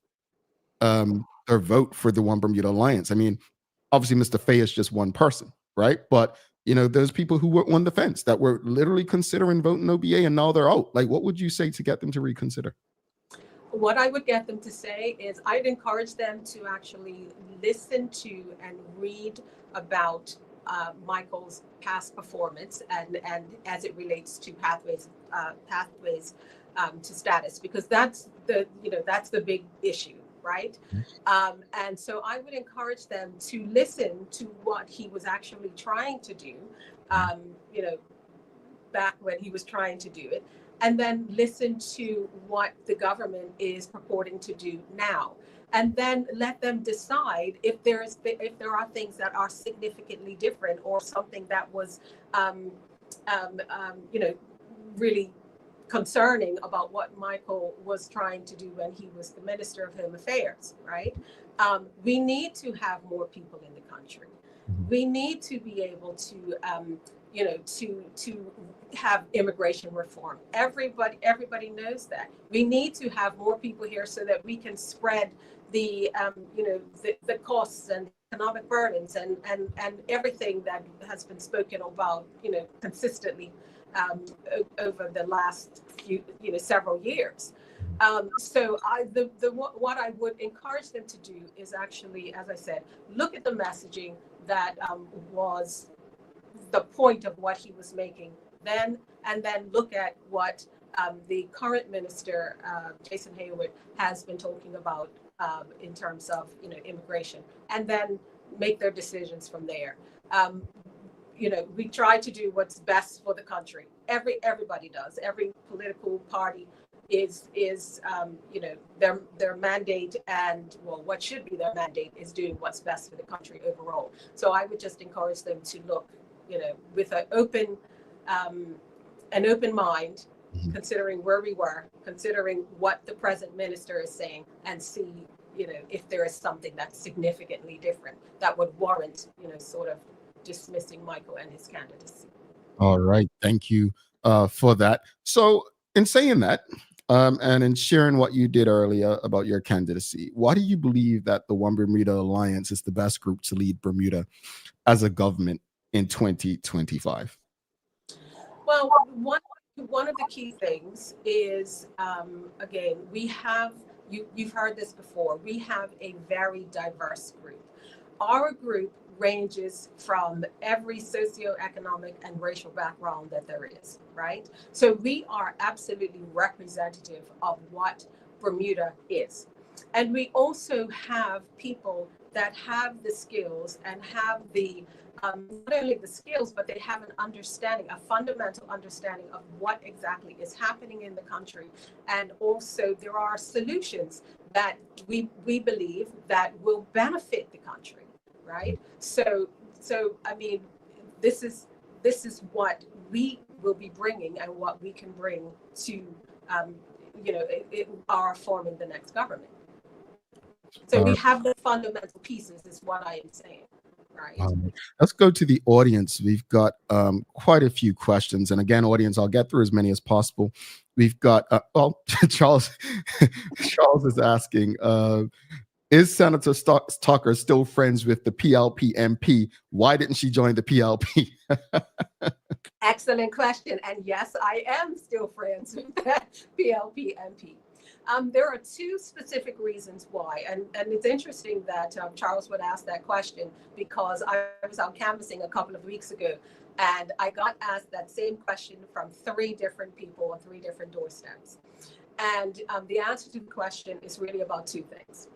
their vote for the One Bermuda Alliance? I mean, obviously, Mr. Fay is just one person, right? But, there's people who were on the fence that were literally considering voting OBA, and now they're out. Like, what would you say to get them to reconsider? What I would get them to say is I'd encourage them to actually listen to and read about Michael's past performance and as it relates to pathways to status, because that's the big issue, right? And so I would encourage them to listen to what he was actually trying to do, back when he was trying to do it, and then listen to what the government is purporting to do now, and then let them decide if there are things that are significantly different, or something that was really concerning about what Michael was trying to do when he was the Minister of Home Affairs, right? We need to have more people in the country. We need to be able to to have immigration reform. Everybody knows that. We need to have more people here so that we can spread the costs and economic burdens and everything that has been spoken about, consistently over the last several years. So what I would encourage them to do is actually, as I said, look at the messaging that was the point of what he was making then, and then look at what the current minister, Jason Hayward, has been talking about in terms of immigration, and then make their decisions from there. We try to do what's best for the country. Everybody does. Every political party is their mandate, and what should be their mandate is doing what's best for the country overall. So I would just encourage them to look with an open mind, considering where we were, considering what the present minister is saying, and see if there is something that's significantly different that would warrant sort of dismissing Michael and his candidacy. All right, thank you for that. So in saying that, and in sharing what you did earlier about your candidacy, why do you believe that the One Bermuda Alliance is the best group to lead Bermuda as a government in 2025? Well, one of the key things is, again, we have, you've heard this before, we have a very diverse group. Our group ranges from every socioeconomic and racial background that there is, right? So we are absolutely representative of what Bermuda is. And we also have people that have the skills and have the not only the skills, but they have an understanding, a fundamental understanding of what exactly is happening in the country. And also there are solutions that we believe that will benefit the country, right? So I mean, this is what we will be bringing and what we can bring to, our forming the next government. So we have the fundamental pieces is what I am saying. Right. Let's go to the audience. We've got quite a few questions. And again, audience, I'll get through as many as possible. We've got, Charles is asking, is Senator Tucker still friends with the PLP MP? Why didn't she join the PLP? Excellent question. And yes, I am still friends with that PLP MP. There are two specific reasons why, and it's interesting that Charles would ask that question, because I was out canvassing a couple of weeks ago, and I got asked that same question from 3 different people on 3 different doorsteps. And the answer to the question is really about 2 things.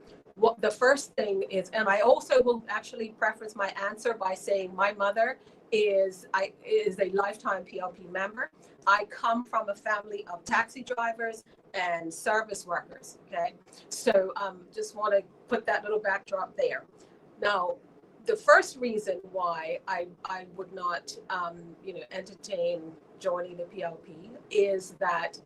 The first thing is, and I also will actually preface my answer by saying my mother is a lifetime PLP member. I come from a family of taxi drivers and service workers, okay? So just want to put that little backdrop there. Now, the first reason why I would not, entertain joining the PLP is that,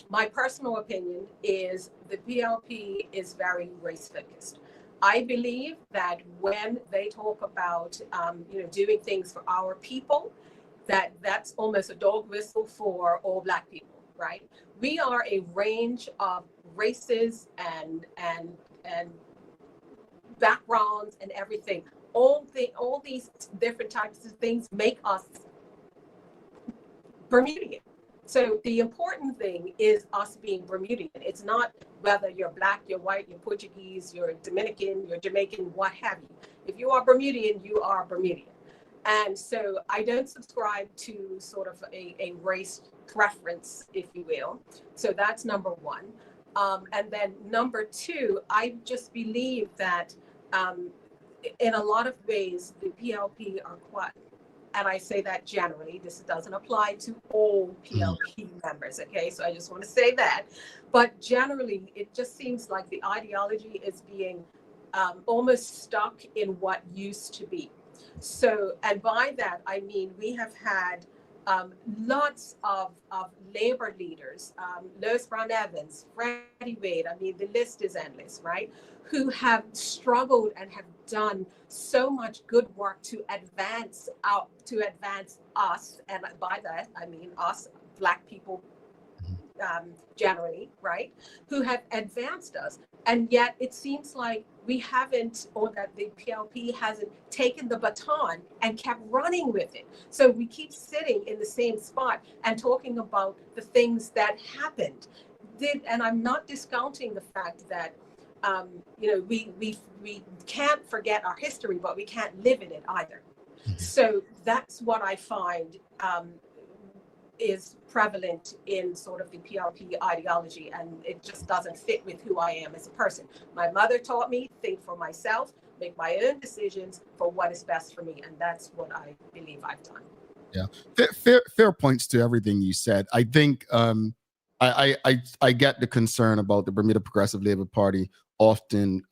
my personal opinion is the PLP is very race focused. I believe that when they talk about, doing things for our people, that's almost a dog whistle for all Black people, right? We are a range of races and backgrounds and everything. All these different types of things make us Bermudian. So the important thing is us being Bermudian. It's not whether you're Black, you're white, you're Portuguese, you're Dominican, you're Jamaican, what have you. If you are Bermudian, you are Bermudian. And so I don't subscribe to sort of a race preference, if you will. So that's number one. And then number 2, I just believe that in a lot of ways, the PLP are quite, and I say that generally, this doesn't apply to all PLP members, okay? So I just want to say that. But generally, it just seems like the ideology is being almost stuck in what used to be. So, and by that, I mean, we have had lots of labor leaders, Lois Brown Evans, Freddie Wade, I mean, the list is endless, right? Who have struggled and have done so much good work to advance us, and by that, I mean us, Black people, generally, right, who have advanced us. And yet it seems like we haven't, or that the PLP hasn't taken the baton and kept running with it. So we keep sitting in the same spot and talking about the things that happened. And I'm not discounting the fact that we can't forget our history, but we can't live in it either. So that's what I find is prevalent in sort of the PLP ideology, and it just doesn't fit with who I am as a person. My mother taught me, think for myself, make my own decisions for what is best for me, and that's what I believe I've done. Yeah, fair points to everything you said. I think I get the concern about the Bermuda Progressive Labour Party often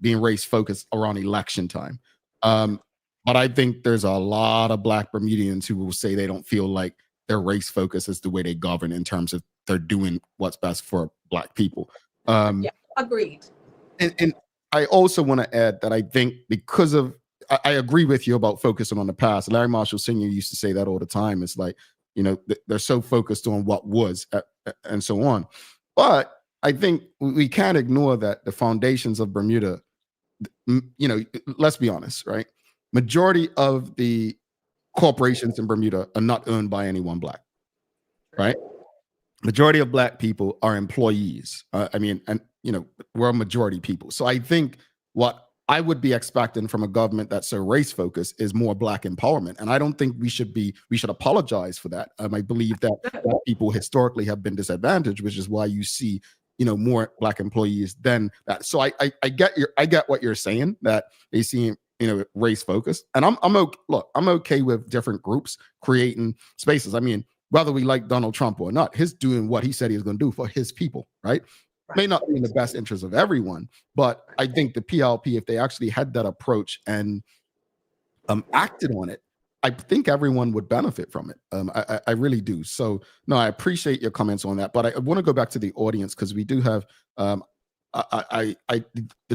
being race focused around election time. But I think there's a lot of Black Bermudians who will say they don't feel like their race focus is the way they govern in terms of they're doing what's best for Black people. Yeah, agreed. And I also want to add that I think because of, I agree with you about focusing on the past. Larry Marshall Sr. used to say that all the time. It's like, they're so focused on what was and so on. But I think we can't ignore that the foundations of Bermuda, let's be honest, right? Majority of the corporations in Bermuda are not owned by anyone Black, right? Majority of Black people are employees. We're a majority people. So I think what I would be expecting from a government that's so race focused is more Black empowerment. And I don't think we should apologize for that. I believe that Black people historically have been disadvantaged, which is why you see, more Black employees than that. So I get what you're saying, that they seem, race focused. And I'm okay with different groups creating spaces. I mean, whether we like Donald Trump or not, he's doing what he said he was going to do for his people, right? May not be in the best interest of everyone, but I think the PLP, if they actually had that approach and acted on it, I think everyone would benefit from it. I really do. So no, I appreciate your comments on that, but I want to go back to the audience because we do have the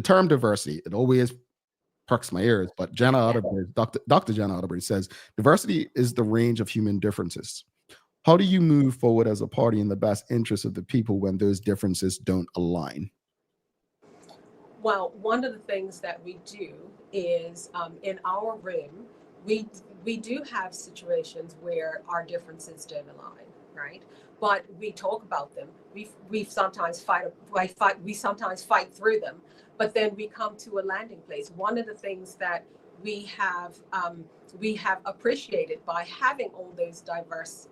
term diversity. It always perks my ears, but Dr. Jenna Otterbury says diversity is the range of human differences. How do you move forward as a party in the best interest of the people when those differences don't align? Well, one of the things that we do is in our room, we do have situations where our differences don't align, right? But we talk about them. We sometimes fight through them, but then we come to a landing place. One of the things that we have appreciated by having all those diverse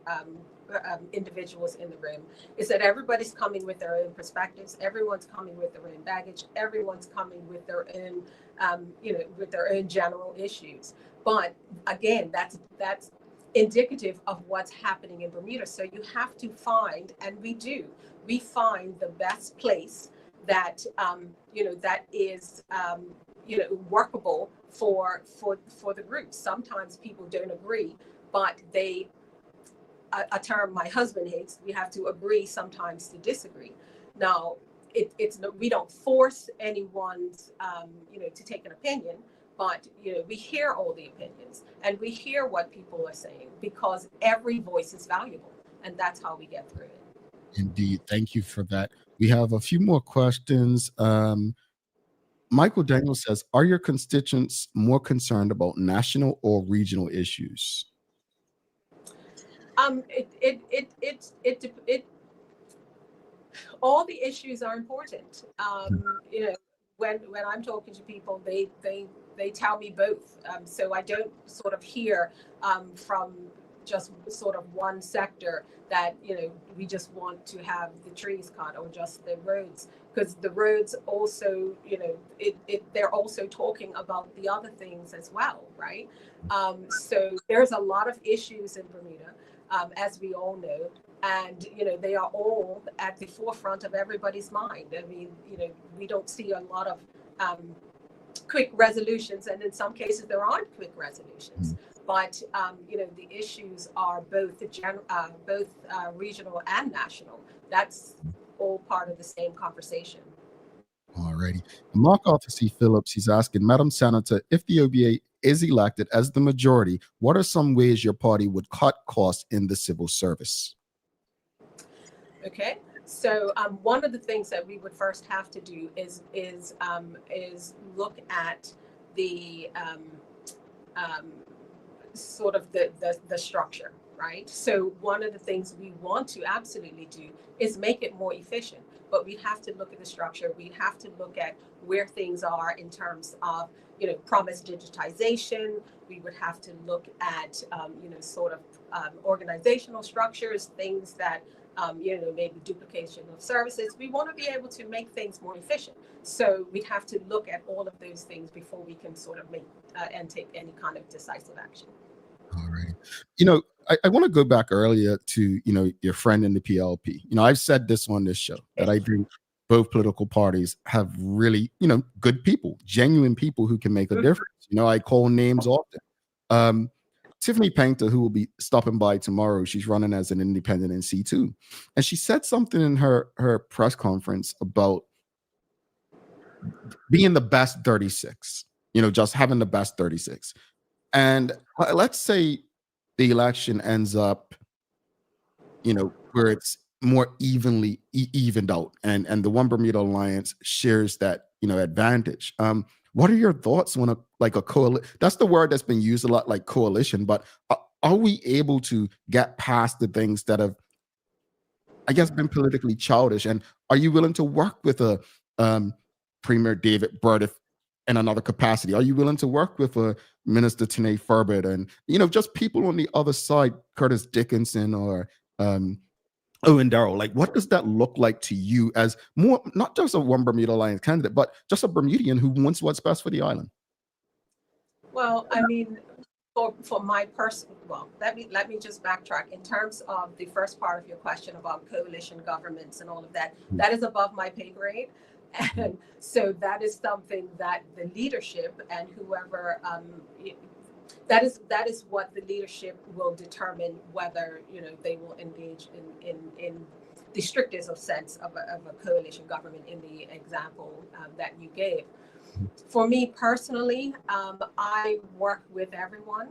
individuals in the room is that everybody's coming with their own perspectives. Everyone's coming with their own baggage. Everyone's coming with their own, with their own general issues. But again, that's indicative of what's happening in Bermuda. So you have to find, and we find the best place that that is workable for the group. Sometimes people don't agree, but a term my husband hates, we have to agree sometimes to disagree. Now, we don't force anyone's to take an opinion, but we hear all the opinions and we hear what people are saying because every voice is valuable, and that's how we get through it. Indeed. Thank you for that. We have a few more questions. Michael Daniel says, are your constituents more concerned about national or regional issues? All the issues are important. When I'm talking to people, they tell me both. So I don't sort of hear from just sort of one sector that we just want to have the trees cut or just the roads, because the roads also they're also talking about the other things as well, right? So there's a lot of issues in Bermuda, as we all know, and they are all at the forefront of everybody's mind. I mean, we don't see a lot of quick resolutions, and in some cases there aren't quick resolutions. But the issues are both regional and national. That's all part of the same conversation. All righty. Mark Arthur C. Phillips, he's asking, Madam Senator, if the OBA is elected as the majority, what are some ways your party would cut costs in the civil service? Okay, so one of the things that we would first have to do is look at the sort of the structure, right? So one of the things we want to absolutely do is make it more efficient, but we have to look at the structure. We have to look at where things are in terms of, promised digitization. We would have to look at, sort of organizational structures, things that, maybe duplication of services. We want to be able to make things more efficient. So we'd have to look at all of those things before we can sort of make and take any kind of decisive action. All right. I want to go back earlier to, your friend in the PLP. I've said this on this show that I think both political parties have really, good people, genuine people who can make a difference. I call names often. Tiffany Painter, who will be stopping by tomorrow, she's running as an independent in C2. And she said something in her press conference about being the best 36, just having the best 36. And let's say the election ends up, where it's more evenly evened out, and the One Bermuda Alliance shares that, advantage. What are your thoughts on a coalition? That's the word that's been used a lot, like coalition. But are we able to get past the things that have, I guess, been politically childish? And are you willing to work with a Premier David Byrd in another capacity? Are you willing to work with a Minister Tanae Furbert and, just people on the other side, Curtis Dickinson or Owen Darrow? Like, what does that look like to you as more, not just a One Bermuda Alliance candidate, but just a Bermudian who wants what's best for the island? Well, I mean, for my personal, well, let me just backtrack. In terms of the first part of your question about coalition governments and all of that, that is above my pay grade. And so that is something that the leadership and whoever, that is what the leadership will determine whether, they will engage in the strictest of sense of a coalition government in the example that you gave. For me personally, I work with everyone.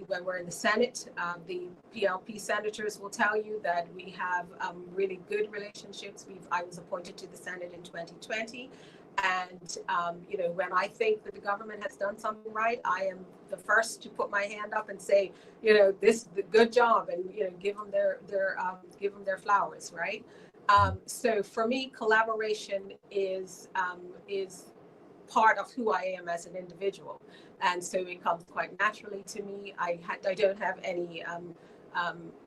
When we're in the Senate, the PLP senators will tell you that we have really good relationships. I was appointed to the Senate in 2020. And, when I think that the government has done something right, I am the first to put my hand up and say, this good job, and, give them their flowers, right? So for me, collaboration is part of who I am as an individual, and so it comes quite naturally to me. I don't have any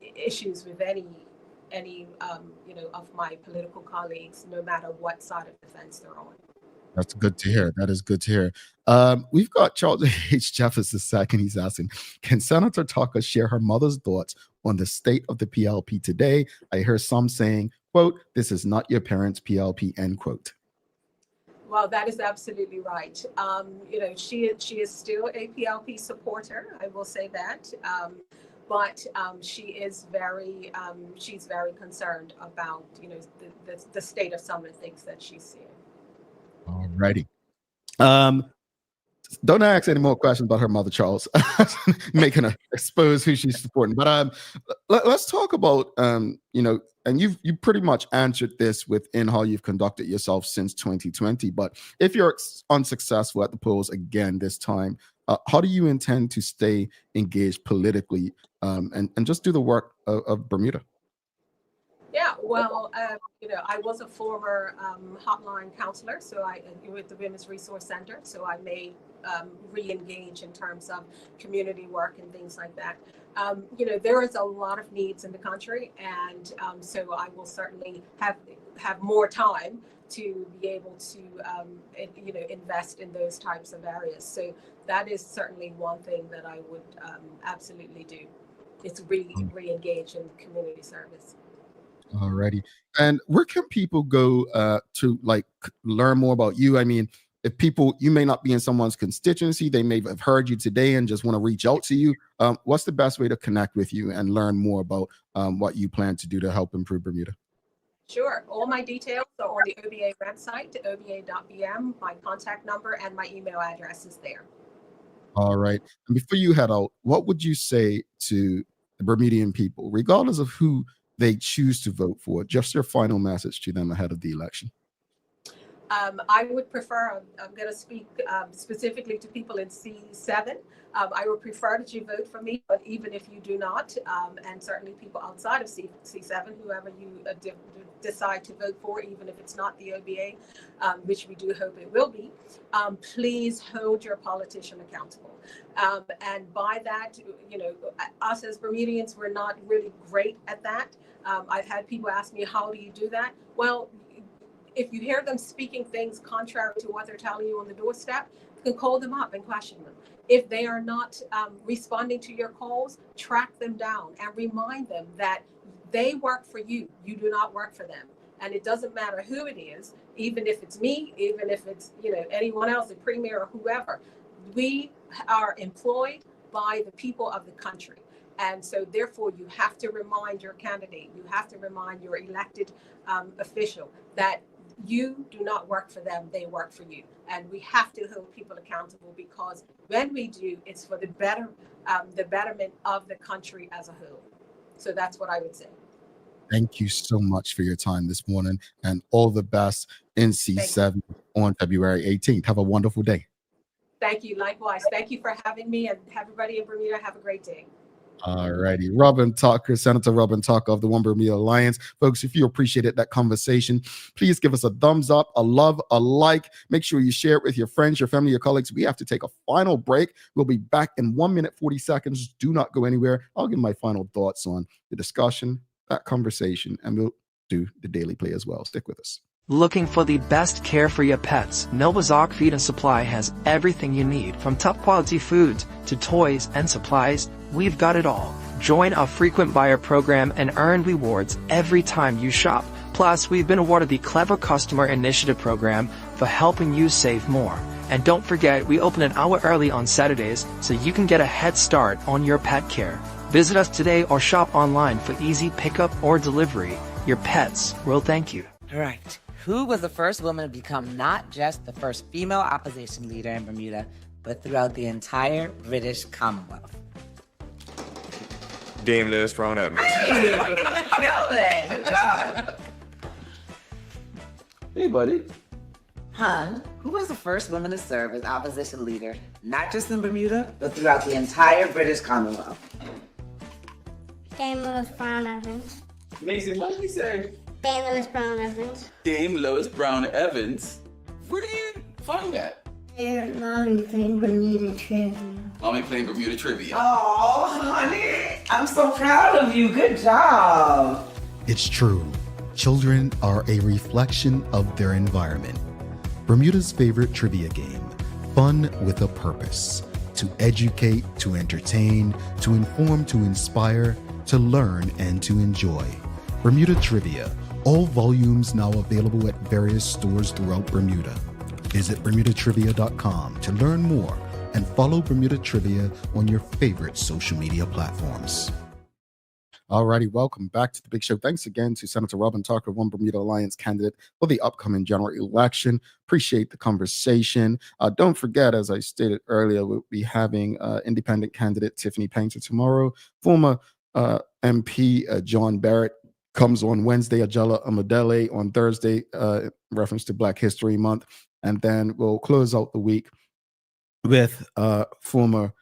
issues with any of my political colleagues, no matter what side of the fence they're on. That's good to hear. That is good to hear. We've got Charles H. Jeffers II. He's asking, can Senator Tucker share her mother's thoughts on the state of the PLP today? I hear some saying, quote, this is not your parents' PLP, end quote. Well, that is absolutely right. She is still a PLP supporter. I will say that. But she's very concerned about, the state of some of the things that she's seeing. All righty. Don't ask any more questions about her mother, Charles. Making her expose who she's supporting. But let's talk about, and you pretty much answered this within how you've conducted yourself since 2020. But if you're unsuccessful at the polls again this time, how do you intend to stay engaged politically and just do the work of Bermuda? Yeah, well, I was a former hotline counselor, so I with the Women's Resource Center, so I may re-engage in terms of community work and things like that. There is a lot of needs in the country, and so I will certainly have more time to be able to invest in those types of areas. So that is certainly one thing that I would absolutely do. It's re-engage in community service. Alrighty. And where can people go to learn more about you? I mean, if you may not be in someone's constituency, they may have heard you today and just want to reach out to you. What's the best way to connect with you and learn more about what you plan to do to help improve Bermuda? Sure. All my details are on the OBA website, oba.bm. My contact number and my email address is there. All right. And before you head out, what would you say to the Bermudian people, regardless of who they choose to vote for? Just your final message to them ahead of the election. I would prefer, I'm going to speak specifically to people in C7. I would prefer that you vote for me, but even if you do not, and certainly people outside of C7, whoever you decide to vote for, even if it's not the OBA, which we do hope it will be, please hold your politician accountable. And by that, you know, us as Bermudians, we're not really great at that. I've had people ask me, how do you do that? Well, if you hear them speaking things contrary to what they're telling you on the doorstep, you can call them up and question them. If they are not responding to your calls, track them down and remind them that they work for you. You do not work for them. And it doesn't matter who it is, even if it's me, even if it's, you know, anyone else, the premier or whoever. We are employed by the people of the country. And so therefore you have to remind your candidate, you have to remind your elected official that you do not work for them, they work for you. And we have to hold people accountable, because when we do, it's for the betterment of the country as a whole. So that's what I would say. Thank you so much for your time this morning, and all the best in C7 on February 18th. Have a wonderful day. Thank you. Likewise. Thank you for having me, and everybody in Bermuda have a great day. All righty. Robin Tucker, Senator Robin Tucker of the One Bermuda Alliance. Folks, if you appreciated that conversation, please give us a thumbs up, a love, a like. Make sure you share it with your friends, your family, your colleagues. We have to take a final break. We'll be back in 1 minute, 40 seconds. Do not go anywhere. I'll give my final thoughts on the discussion, that conversation, and we'll do the daily play as well. Stick with us. Looking for the best care for your pets? Nova's Ark Feed and Supply has everything you need, from top quality foods to toys and supplies. We've got it all. Join our frequent buyer program and earn rewards every time you shop. Plus, we've been awarded the Clever Customer Initiative program for helping you save more. And don't forget, we open an hour early on Saturdays so you can get a head start on your pet care. Visit us today or shop online for easy pickup or delivery. Your pets will thank you. All right. Who was the first woman to become not just the first female opposition leader in Bermuda, but throughout the entire British Commonwealth? Dame Lewis Brown Evans. Hey, buddy. Hun, who was the first woman to serve as opposition leader, not just in Bermuda, but throughout the entire British Commonwealth? Dame Lewis Brown Evans. Mason, what did we say? Dame Lewis Brown Evans. Dame Lewis Brown Evans? Where do you find that? Mommy playing Bermuda Trivia. Mommy playing Bermuda Trivia. Oh, honey, I'm so proud of you. Good job. It's true. Children are a reflection of their environment. Bermuda's favorite trivia game, fun with a purpose. To educate, to entertain, to inform, to inspire, to learn, and to enjoy. Bermuda Trivia, all volumes now available at various stores throughout Bermuda. Visit bermudatrivia.com to learn more and follow Bermuda Trivia on your favorite social media platforms. Alrighty, welcome back to the Big Show. Thanks again to Senator Robin Tucker, One Bermuda Alliance candidate for the upcoming general election. Appreciate the conversation. Don't forget, as I stated earlier, we'll be having independent candidate Tiffany Painter tomorrow. Former MP John Barrett comes on Wednesday, Ajala Amadele on Thursday, reference to Black History Month. And then we'll close out the week with former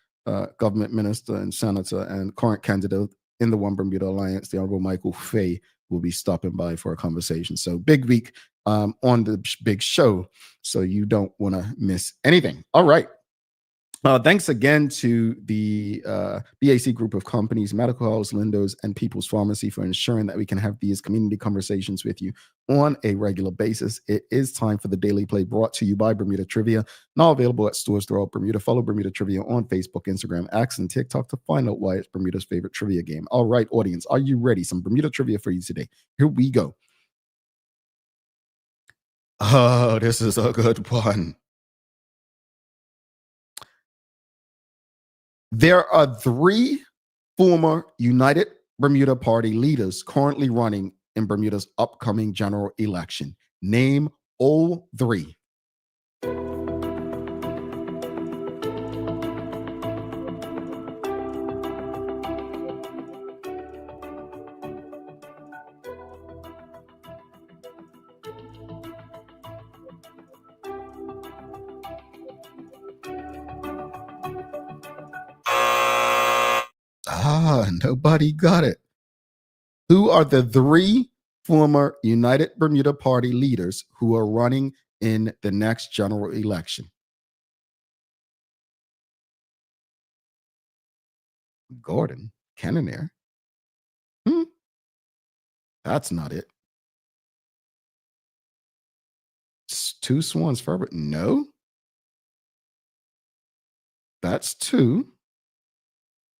government minister and senator and current candidate in the One Bermuda Alliance, the Honorable Michael Fay, will be stopping by for a conversation. So big week on the Big Show, so you don't want to miss anything. All right. Thanks again to the BAC group of companies, Medical House, Lindo's, and People's Pharmacy for ensuring that we can have these community conversations with you on a regular basis. It is time for the Daily Play, brought to you by Bermuda Trivia, now available at stores throughout Bermuda. Follow Bermuda Trivia on Facebook, Instagram, X, and TikTok to find out why it's Bermuda's favorite trivia game. All right, audience, are you ready? Some Bermuda Trivia for you today. Here we go. Oh, this is a good one. There are 3 former United Bermuda Party leaders currently running in Bermuda's upcoming general election. Name all 3. Nobody got it. Who are the 3 former United Bermuda Party leaders who are running in the next general election? Gordon, Cannoneer. That's not it. 2 Swans, Ferber. No. That's 2.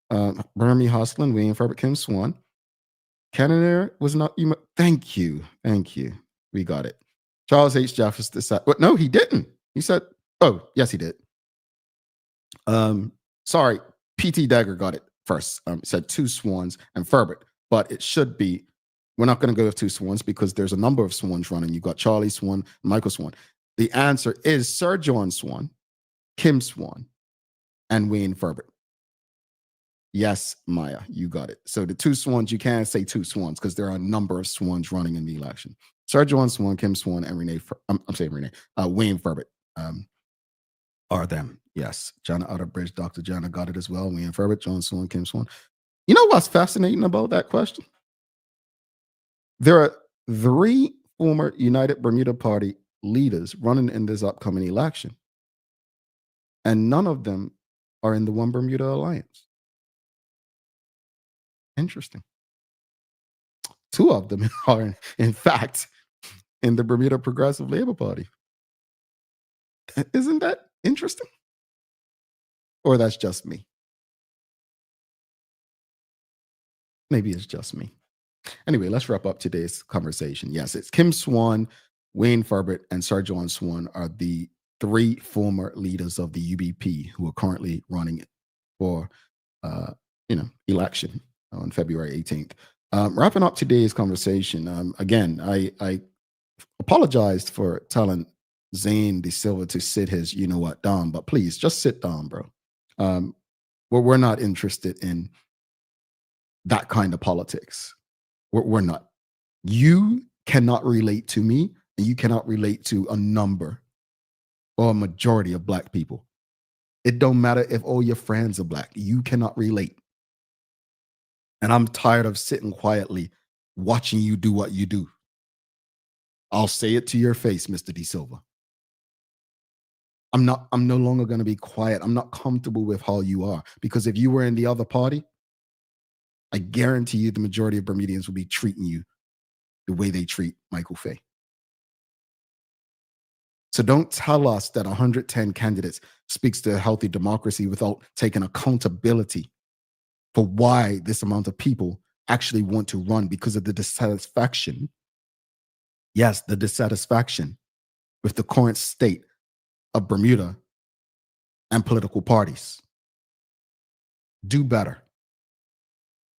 Bernie Hoslin, William Ferber, Kim Swan. Cannoneer was not you. Thank you. We got it. Charles H. Jeffers decided. But no, he didn't. He said, oh, yes, he did. Sorry, P.T. Dagger got it first. It said 2 Swans and Ferbert, but it should be. We're not going to go with 2 Swans because there's a number of Swans running. You've got Charlie Swan, Michael Swan. The answer is Sir John Swan, Kim Swan, and Wayne Ferbert. Yes, Maya, you got it. So the 2 Swans, you can't say 2 Swans because there are a number of Swans running in the election. Sir John Swan, Kim Swan, and Wayne Ferbert are them. Yes. Jana Otterbridge, Dr. Jana got it as well. Wayne Ferbert, John Swan, Kim Swan. You know what's fascinating about that question? There are 3 former United Bermuda Party leaders running in this upcoming election, and none of them are in the One Bermuda Alliance. Interesting. 2 of them are, in fact, in the Bermuda Progressive Labor Party. Isn't that interesting? Or that's just me? Maybe it's just me. Anyway, let's wrap up today's conversation. Yes, it's Kim Swan, Wayne Ferbert, and Sir John Swan are the 3 former leaders of the UBP who are currently running for, election on February 18th. Wrapping up today's conversation, again, I apologized for telling Zane De Silva to sit his down, but please just sit down, bro. We're not interested in that kind of politics. We're not. You cannot relate to me, and you cannot relate to a number or a majority of Black people. It don't matter if all your friends are Black. You cannot relate. And I'm tired of sitting quietly watching you do what you do. I'll say it to your face, Mr. De Silva. I'm no longer going to be quiet. I'm not comfortable with how you are, because if you were in the other party, I guarantee you the majority of Bermudians will be treating you the way they treat Michael Fay. So don't tell us that 110 candidates speaks to a healthy democracy without taking accountability for why this amount of people actually want to run, because of the dissatisfaction. Yes, the dissatisfaction with the current state of Bermuda and political parties. Do better.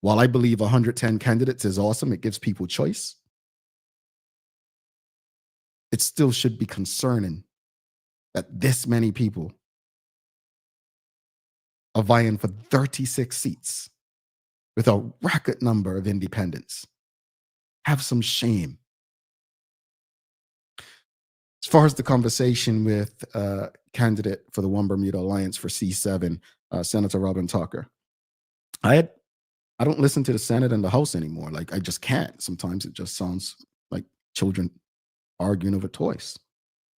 While I believe 110 candidates is awesome, it gives people choice, it still should be concerning that this many people are vying for 36 seats with a record number of independents. Have some shame. As far as the conversation with candidate for the One Bermuda Alliance for C7, Senator Robin Tucker, I don't listen to the Senate and the House anymore. Like, I just can't. Sometimes it just sounds like children arguing over toys.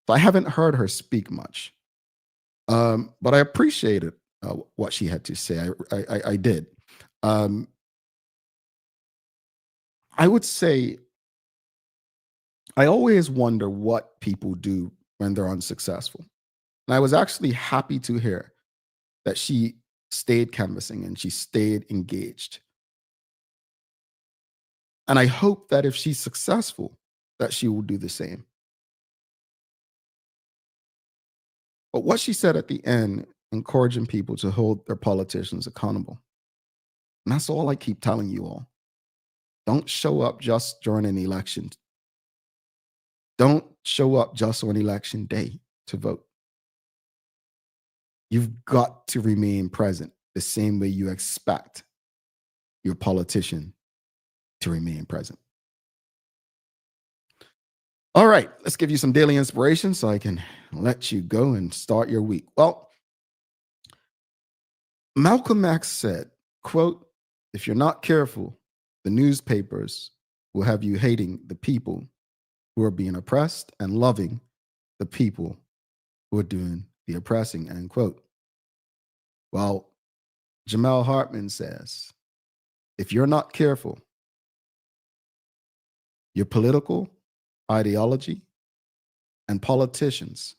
So I haven't heard her speak much. But I appreciated what she had to say. I did. I would say I always wonder what people do when they're unsuccessful. And I was actually happy to hear that she stayed canvassing and she stayed engaged. And I hope that if she's successful, that she will do the same. But what she said at the end, encouraging people to hold their politicians accountable. And that's all I keep telling you all. Don't show up just during an election. Don't show up just on election day to vote. You've got to remain present the same way you expect your politician to remain present. All right, let's give you some daily inspiration so I can let you go and start your week. Well, Malcolm X said, quote, If you're not careful, the newspapers will have you hating the people who are being oppressed and loving the people who are doing the oppressing, end quote. Well, Jamal Hartman says, if you're not careful, your political ideology and politicians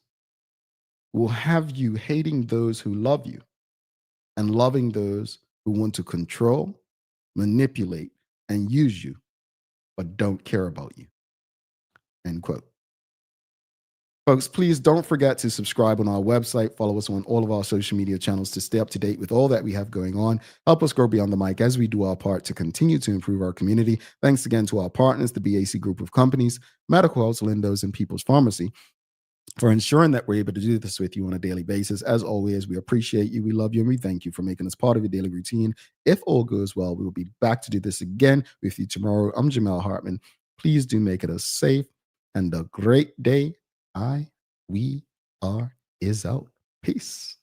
will have you hating those who love you and loving those who want to control, manipulate, and use you, but don't care about you, end quote. Folks, please don't forget to subscribe on our website. Follow us on all of our social media channels to stay up to date with all that we have going on. Help us grow beyond the mic as we do our part to continue to improve our community. Thanks again to our partners, the BAC Group of Companies, Medical House, Lindos, and People's Pharmacy, for ensuring that we're able to do this with you on a daily basis. As always, we appreciate you, we love you, and we thank you for making us part of your daily routine. If all goes well, we will be back to do this again with you tomorrow. I'm Jamal Hartman. Please do make it a safe and a great day. We are is out. Peace.